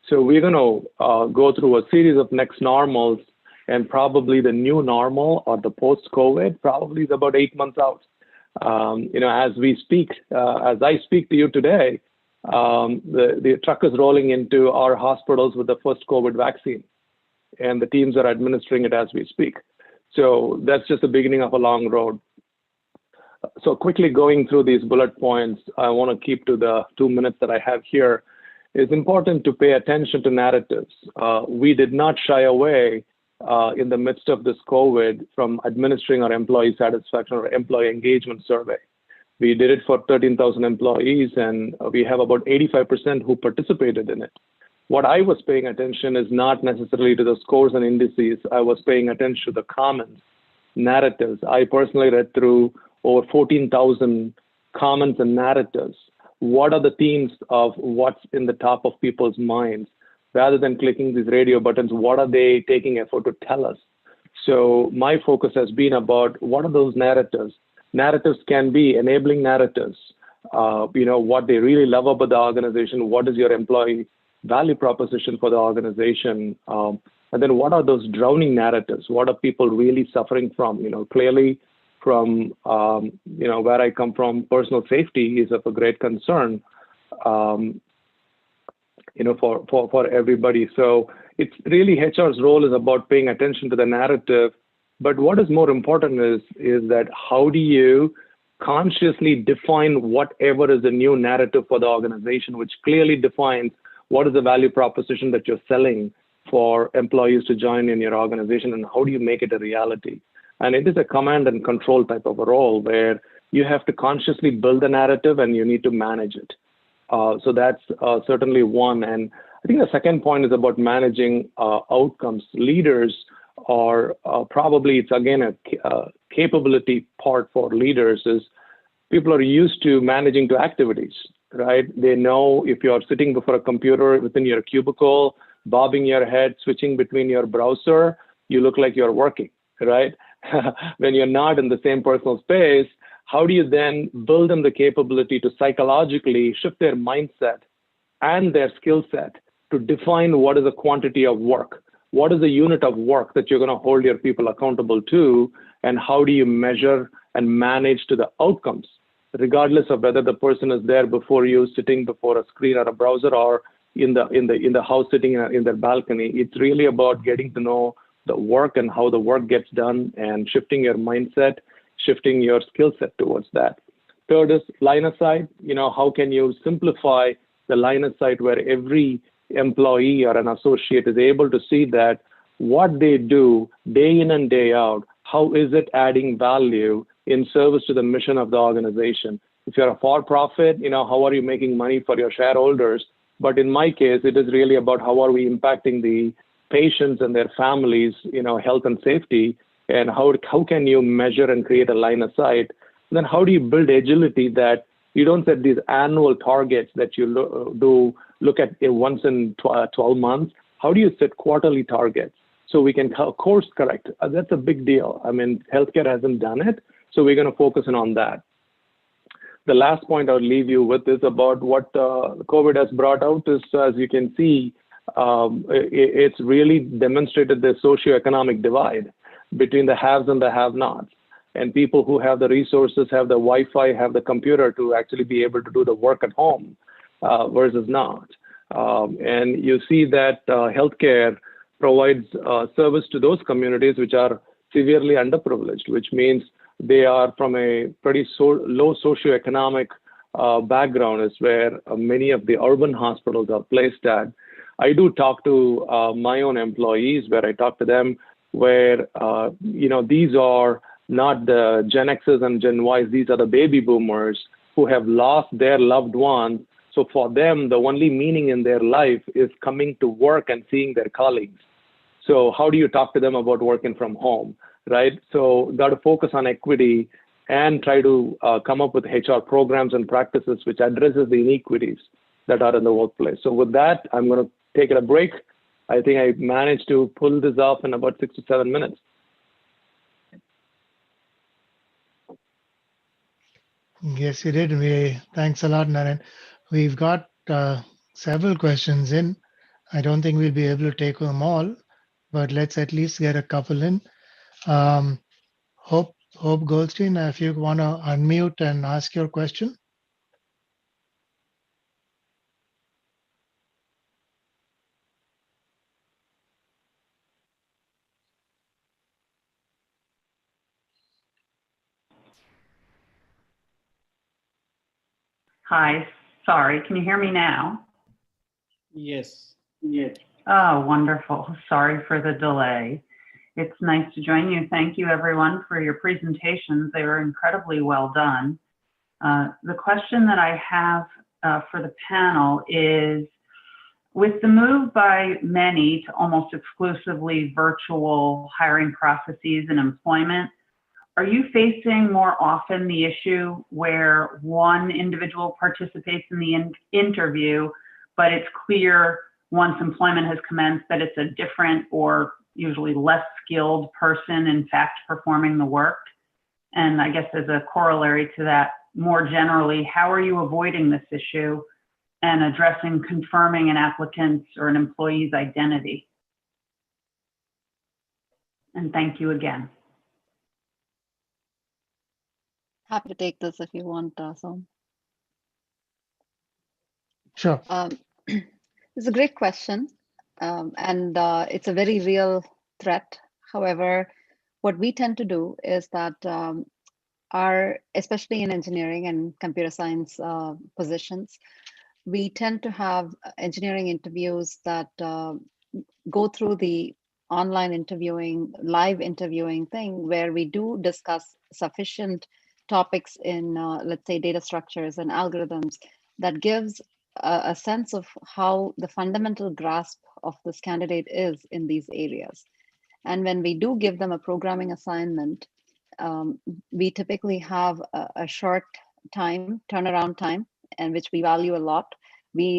So we're going to go through a series of next normals, and probably the new normal or the post-COVID probably is about 8 months out. As we speak, as I speak to you today, the truck is rolling into our hospitals with the first COVID vaccine, and the teams are administering it as we speak. So that's just the beginning of a long road. So quickly going through these bullet points, I want to keep to the 2 minutes that I have here. It's important to pay attention to narratives. We did not shy away in the midst of this COVID from administering our employee satisfaction or employee engagement survey. We did it for 13,000 employees, and we have about 85% who participated in it. What I was paying attention is not necessarily to the scores and indices. I was paying attention to the comments, narratives. I personally read through over 14,000 comments and narratives. What are the themes of what's in the top of people's minds? Rather than clicking these radio buttons, what are they taking effort to tell us? So my focus has been about what are those narratives? Narratives can be enabling narratives. What they really love about the organization. What is your employee value proposition for the organization? And then what are those drowning narratives? What are people really suffering from? Clearly from, where I come from, personal safety is of a great concern. For everybody. So it's really HR's role is about paying attention to the narrative. But what is more important is that how do you consciously define whatever is the new narrative for the organization, which clearly defines what is the value proposition that you're selling for employees to join in your organization, and how do you make it a reality? And it is a command and control type of a role where you have to consciously build the narrative and you need to manage it. So that's certainly one. And I think the second point is about managing outcomes. Leaders are probably, it's again a capability part for leaders is people are used to managing to activities, right? They know if you're sitting before a computer within your cubicle, bobbing your head, switching between your browser, you look like you're working, right? When you're not in the same personal space, how do you then build them the capability to psychologically shift their mindset and their skill set to define what is a quantity of work? What is the unit of work that you're going to hold your people accountable to? And how do you measure and manage to the outcomes, regardless of whether the person is there before you, sitting before a screen or a browser, or in the house sitting in their balcony? It's really about getting to know the work and how the work gets done and shifting your mindset, shifting your skill set towards that. Third is line of sight. How can you simplify the line of sight where every employee or an associate is able to see that what they do day in and day out, how is it adding value in service to the mission of the organization? If you're a for-profit, how are you making money for your shareholders? But in my case, it is really about how are we impacting the patients and their families, health and safety. and how can you measure and create a line of sight? And then how do you build agility that you don't set these annual targets that you look at once in 12 months? How do you set quarterly targets so we can course correct? That's a big deal. I mean, healthcare hasn't done it, so we're going to focus on that. The last point I'll leave you with is about what COVID has brought out is, as you can see, it's really demonstrated the socioeconomic divide between the haves and the have-nots. And people who have the resources, have the Wi-Fi, have the computer to actually be able to do the work at home versus not. And you see that healthcare provides service to those communities which are severely underprivileged, which means they are from a pretty low socioeconomic background, is where many of the urban hospitals are placed at. I do talk to my own employees, where I talk to them, where these are not the Gen X's and Gen Y's, these are the baby boomers who have lost their loved ones. So for them, the only meaning in their life is coming to work and seeing their colleagues. So how do you talk to them about working from home, right? So got to focus on equity and try to come up with HR programs and practices which addresses the inequities that are in the workplace. So with that, I'm going to take a break. I think I managed to pull this off in about 6 to 7 minutes. Yes, you did. Thanks a lot, Naren. We've got several questions in. I don't think we'll be able to take them all, but let's at least get a couple in. Hope Goldstein, if you want to unmute and ask your question. Hi, sorry, can you hear me now? Yes. Oh, wonderful. Sorry for the delay. It's nice to join you. Thank you, everyone, for your presentations. They were incredibly well done. The question that I have for the panel is, with the move by many to almost exclusively virtual hiring processes and employment, are you facing more often the issue where one individual participates in the interview, but it's clear once employment has commenced that it's a different or usually less skilled person, in fact, performing the work? And I guess as a corollary to that, more generally, how are you avoiding this issue and addressing confirming an applicant's or an employee's identity? And thank you again. Happy to take this if you want, Som. Sure. It's a great question, and it's a very real threat. However, what we tend to do is that especially in engineering and computer science positions, we tend to have engineering interviews that go through the online interviewing, live interviewing thing, where we do discuss sufficient topics in, let's say, data structures and algorithms that gives a sense of how the fundamental grasp of this candidate is in these areas. And when we do give them a programming assignment, we typically have a short turnaround time, and which we value a lot.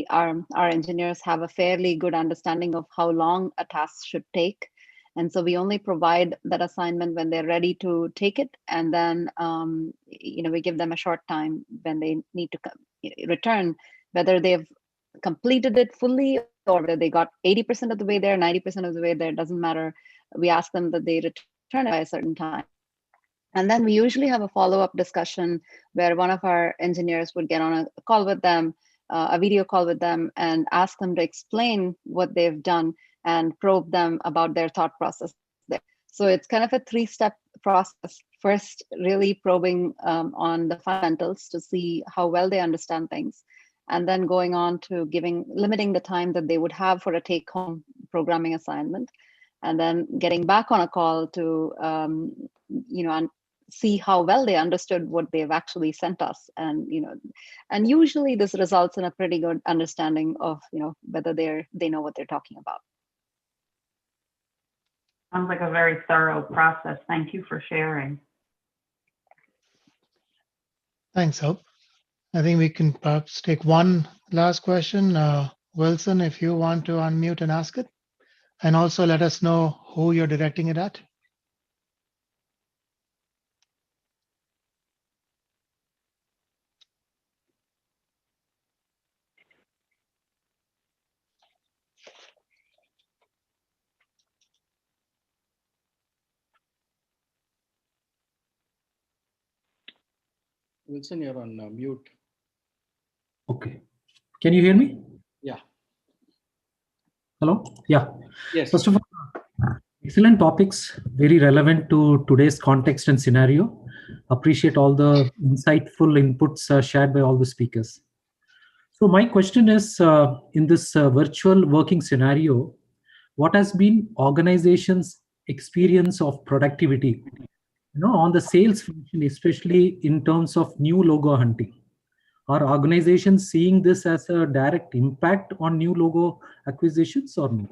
Our engineers have a fairly good understanding of how long a task should take. And so we only provide that assignment when they're ready to take it. And then, we give them a short time when they need to return, whether they've completed it fully or whether they got 80% of the way there, 90% of the way there, doesn't matter. We ask them that they return it by a certain time. And then we usually have a follow-up discussion where one of our engineers would get on a call with them, a video call with them, and ask them to explain what they've done and probe them about their thought process there. So it's kind of a three-step process. First, really probing on the fundamentals to see how well they understand things, and then going on to limiting the time that they would have for a take-home programming assignment, and then getting back on a call to see how well they understood what they've actually sent us. And usually this results in a pretty good understanding of whether they know what they're talking about. Sounds like a very thorough process. Thank you for sharing. Thanks, Hope. I think we can perhaps take one last question. Wilson, if you want to unmute and ask it, and also let us know who you're directing it at. Wilson, you're on mute. Okay. Can you hear me? Yeah. Hello? Yeah. Yes. First of all, excellent topics, very relevant to today's context and scenario. Appreciate all the insightful inputs shared by all the speakers. So my question is, in this virtual working scenario, what has been organizations' experience of productivity, on the sales function, especially in terms of new logo hunting? Are organizations seeing this as a direct impact on new logo acquisitions or no?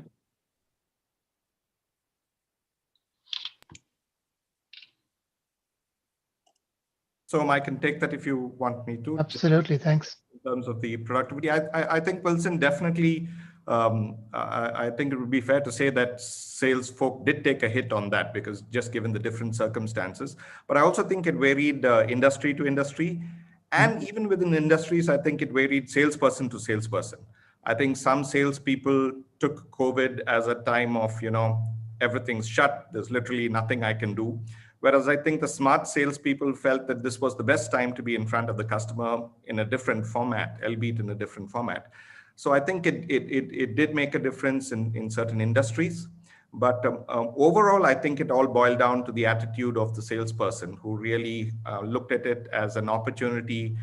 So I can take that if you want me to. Absolutely, thanks. In terms of the productivity, I think, Wilson, definitely, I think it would be fair to say that sales folk did take a hit on that, because just given the different circumstances. But I also think it varied industry to industry. And even within industries, I think it varied salesperson to salesperson. I think some salespeople took COVID as a time of, everything's shut. There's literally nothing I can do. Whereas I think the smart salespeople felt that this was the best time to be in front of the customer in a different format, albeit in a different format. So I think it did make a difference in certain industries. But overall, I think it all boiled down to the attitude of the salesperson, who really looked at it as an opportunity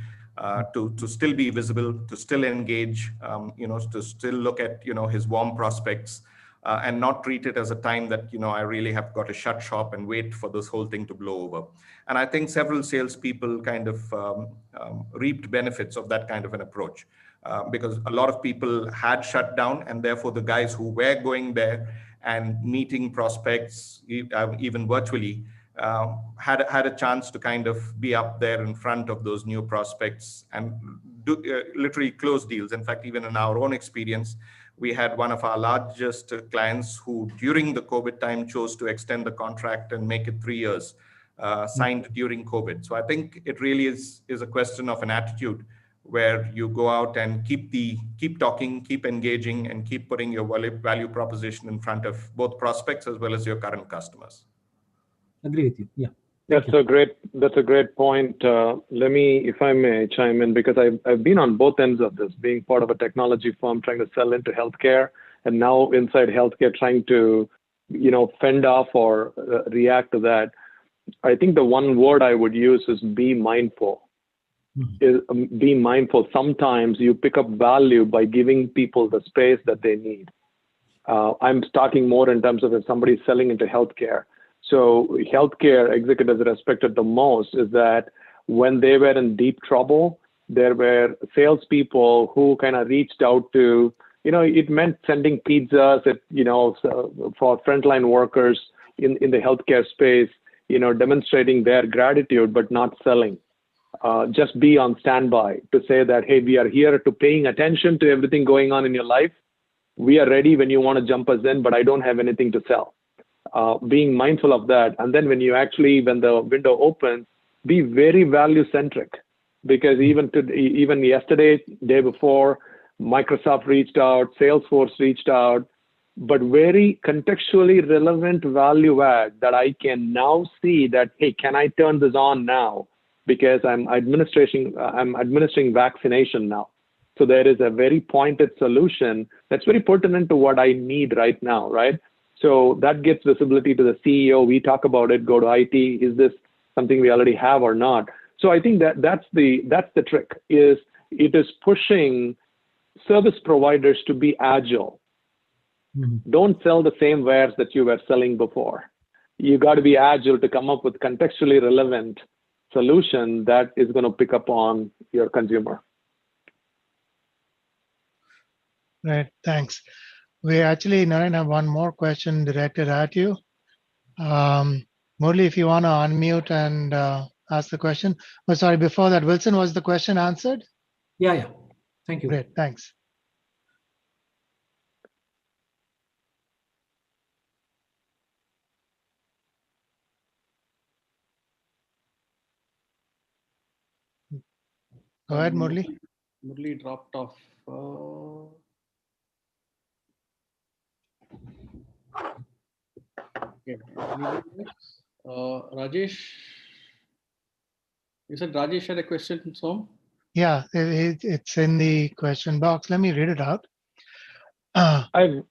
to still be visible, to still engage, to still look at, his warm prospects, and not treat it as a time that, I really have got to shut shop and wait for this whole thing to blow over. And I think several salespeople kind of reaped benefits of that kind of an approach, because a lot of people had shut down, and therefore the guys who were going there and meeting prospects, even virtually, had a chance to kind of be up there in front of those new prospects and literally close deals. In fact, even in our own experience, we had one of our largest clients who, during the COVID time, chose to extend the contract and make it 3 years, signed during COVID. So I think it really is a question of an attitude, where you go out and keep talking, keep engaging, and keep putting your value proposition in front of both prospects as well as your current customers. Agree with you. Yeah. That's a great point. Let me, if I may, chime in, because I've been on both ends of this, being part of a technology firm trying to sell into healthcare, and now inside healthcare trying to, fend off or react to that. I think the one word I would use is be mindful. Be mindful. Sometimes you pick up value by giving people the space that they need. I'm talking more in terms of if somebody's selling into healthcare. So healthcare executives respected the most is that when they were in deep trouble, there were salespeople who kind of reached out to, it meant sending pizzas, for frontline workers in the healthcare space, demonstrating their gratitude, but not selling. Just be on standby to say that, hey, we are here to paying attention to everything going on in your life. We are ready when you want to jump us in, but I don't have anything to sell. Being mindful of that. And then when the window opens, be very value centric, because even yesterday, day before, Microsoft reached out, Salesforce reached out, but very contextually relevant value add that I can now see that, hey, can I turn this on now? Because I'm administering vaccination now. So there is a very pointed solution that's very pertinent to what I need right now, right? So that gets visibility to the CEO. We talk about it, go to IT. Is this something we already have or not? So I think that's the trick. It is pushing service providers to be agile. Don't sell the same wares that you were selling before. You got to be agile to come up with contextually relevant solution that is going to pick up on your consumer. Right, thanks. We actually, Naren, have one more question directed at you. Murli, if you want to unmute and ask the question. Oh, sorry, before that, Wilson, was the question answered? Yeah. Thank you. Great, thanks. Go ahead, Murli. Murli dropped off. Okay. Rajesh, you said Rajesh had a question, so? Yeah, it's in the question box. Let me read it out. I've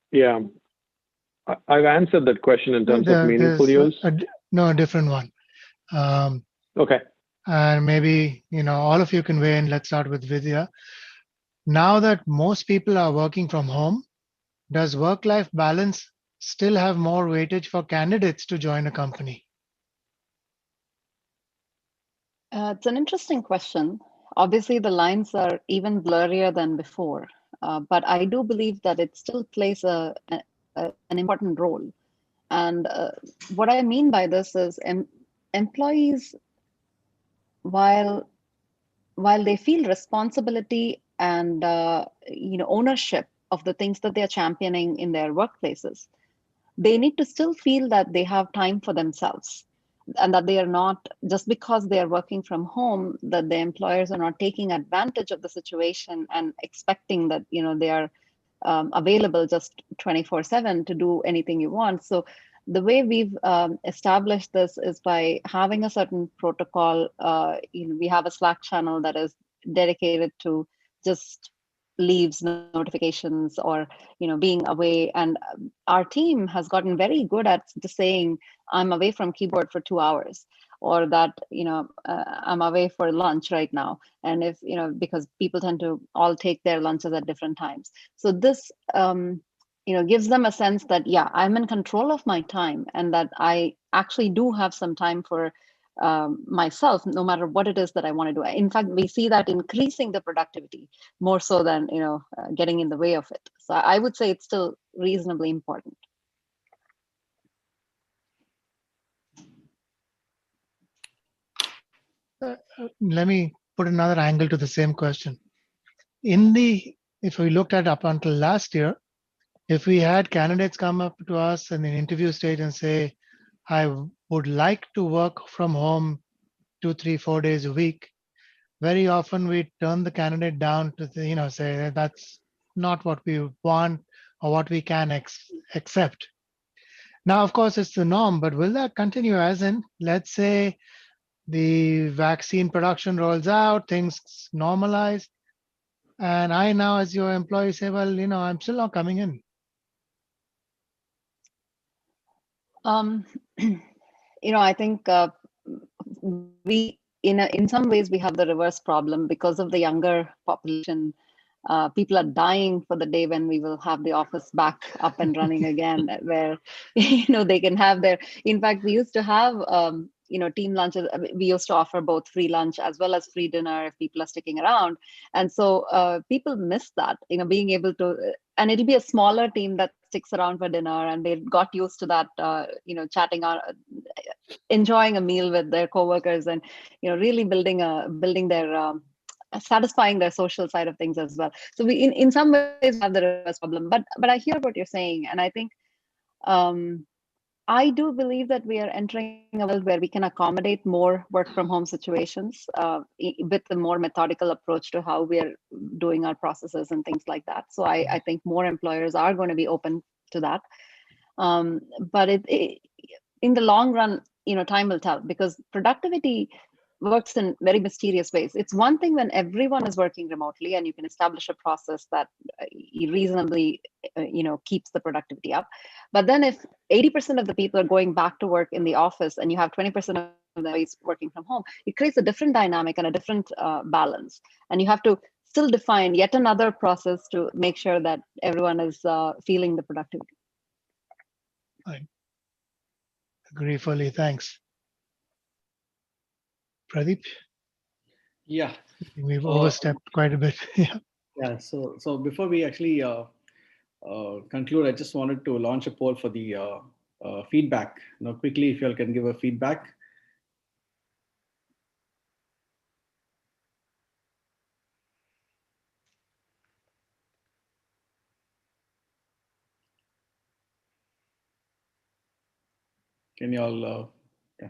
answered that question in terms of meaningful use. No, a different one. Okay. And maybe, all of you can weigh in. Let's start with Vidya. Now that most people are working from home, does work-life balance still have more weightage for candidates to join a company? It's an interesting question. Obviously, the lines are even blurrier than before, but I do believe that it still plays an important role. And what I mean by this is employees, while they feel responsibility and ownership of the things that they're championing in their workplaces, they need to still feel that they have time for themselves, and that they are not, just because they are working from home, that the employers are not taking advantage of the situation and expecting that they are available just 24/7 to do anything you want. So the way we've established this is by having a certain protocol. We have a Slack channel that is dedicated to just leaves, notifications, or being away. And our team has gotten very good at just saying, I'm away from keyboard for 2 hours, or that I'm away for lunch right now. And if because people tend to all take their lunches at different times, so this gives them a sense that I'm in control of my time, and that I actually do have some time for myself, no matter what it is that I want to do. In fact, we see that increasing the productivity more so than getting in the way of it. So I would say it's still reasonably important. Let me put another angle to the same question. If we looked at up until last year, if we had candidates come up to us in an interview stage and say, I would like to work from home 2, 3, 4 days a week, very often we turn the candidate down to say that's not what we want or what we can accept. Now, of course, it's the norm, but will that continue? As in, let's say the vaccine production rolls out, things normalize, and I now, as your employee, say, well, I'm still not coming in. I think we, in some ways, we have the reverse problem because of the younger population. People are dying for the day when we will have the office back up and running again, where they can have their. In fact, we used to have team lunches. We used to offer both free lunch as well as free dinner if people are sticking around, and so people miss that. Being able to, and it'll be a smaller team that sticks around for dinner, and they got used to that. Chatting on, enjoying a meal with their coworkers, and really building their. Satisfying their social side of things as well. So we, in some ways, have the reverse problem. But I hear what you're saying, and I think I do believe that we are entering a world where we can accommodate more work from home situations with a more methodical approach to how we are doing our processes and things like that. So I think more employers are going to be open to that. But in the long run, time will tell, because productivity works in very mysterious ways. It's one thing when everyone is working remotely and you can establish a process that reasonably keeps the productivity up. But then if 80% of the people are going back to work in the office and you have 20% of the employees working from home, it creates a different dynamic and a different balance. And you have to still define yet another process to make sure that everyone is feeling the productivity. I agree fully. Thanks. Pradeep? Yeah. We've overstepped quite a bit. Yeah. So before we actually conclude, I just wanted to launch a poll for the feedback. Quickly, if you all can give a feedback. Can you all, yeah.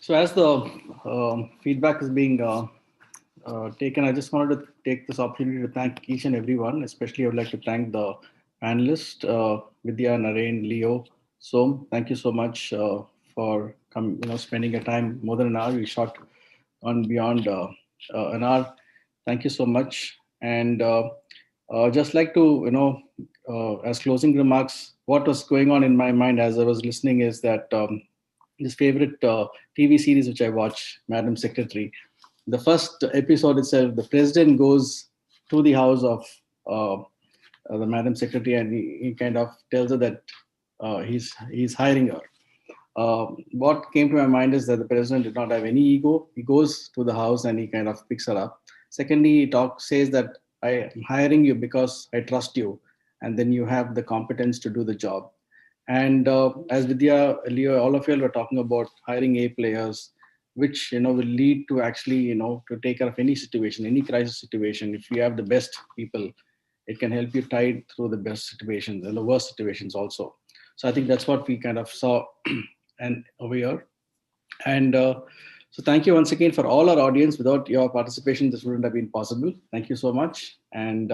So as the feedback is being taken, I just wanted to take this opportunity to thank each and everyone. Especially, I would like to thank the panelists, Vidya, Naren, Leo, Som. Thank you so much for spending your time more than an hour. We shot on beyond an hour. Thank you so much. And just like to, as closing remarks, what was going on in my mind as I was listening is that this favorite TV series which I watch, Madam Secretary. The first episode itself, the president goes to the house of the Madam Secretary, and he kind of tells her that he's hiring her. What came to my mind is that the president did not have any ego. He goes to the house and he kind of picks her up. Secondly, he says that I am hiring you because I trust you, and then you have the competence to do the job. And as Vidya, Leo, all of you were talking about hiring A players, which will lead to actually to take care of any situation, any crisis situation. If you have the best people, it can help you tide through the best situations and the worst situations also. So I think that's what we kind of saw and over here. And so thank you once again for all our audience. Without your participation, this wouldn't have been possible. Thank you so much. And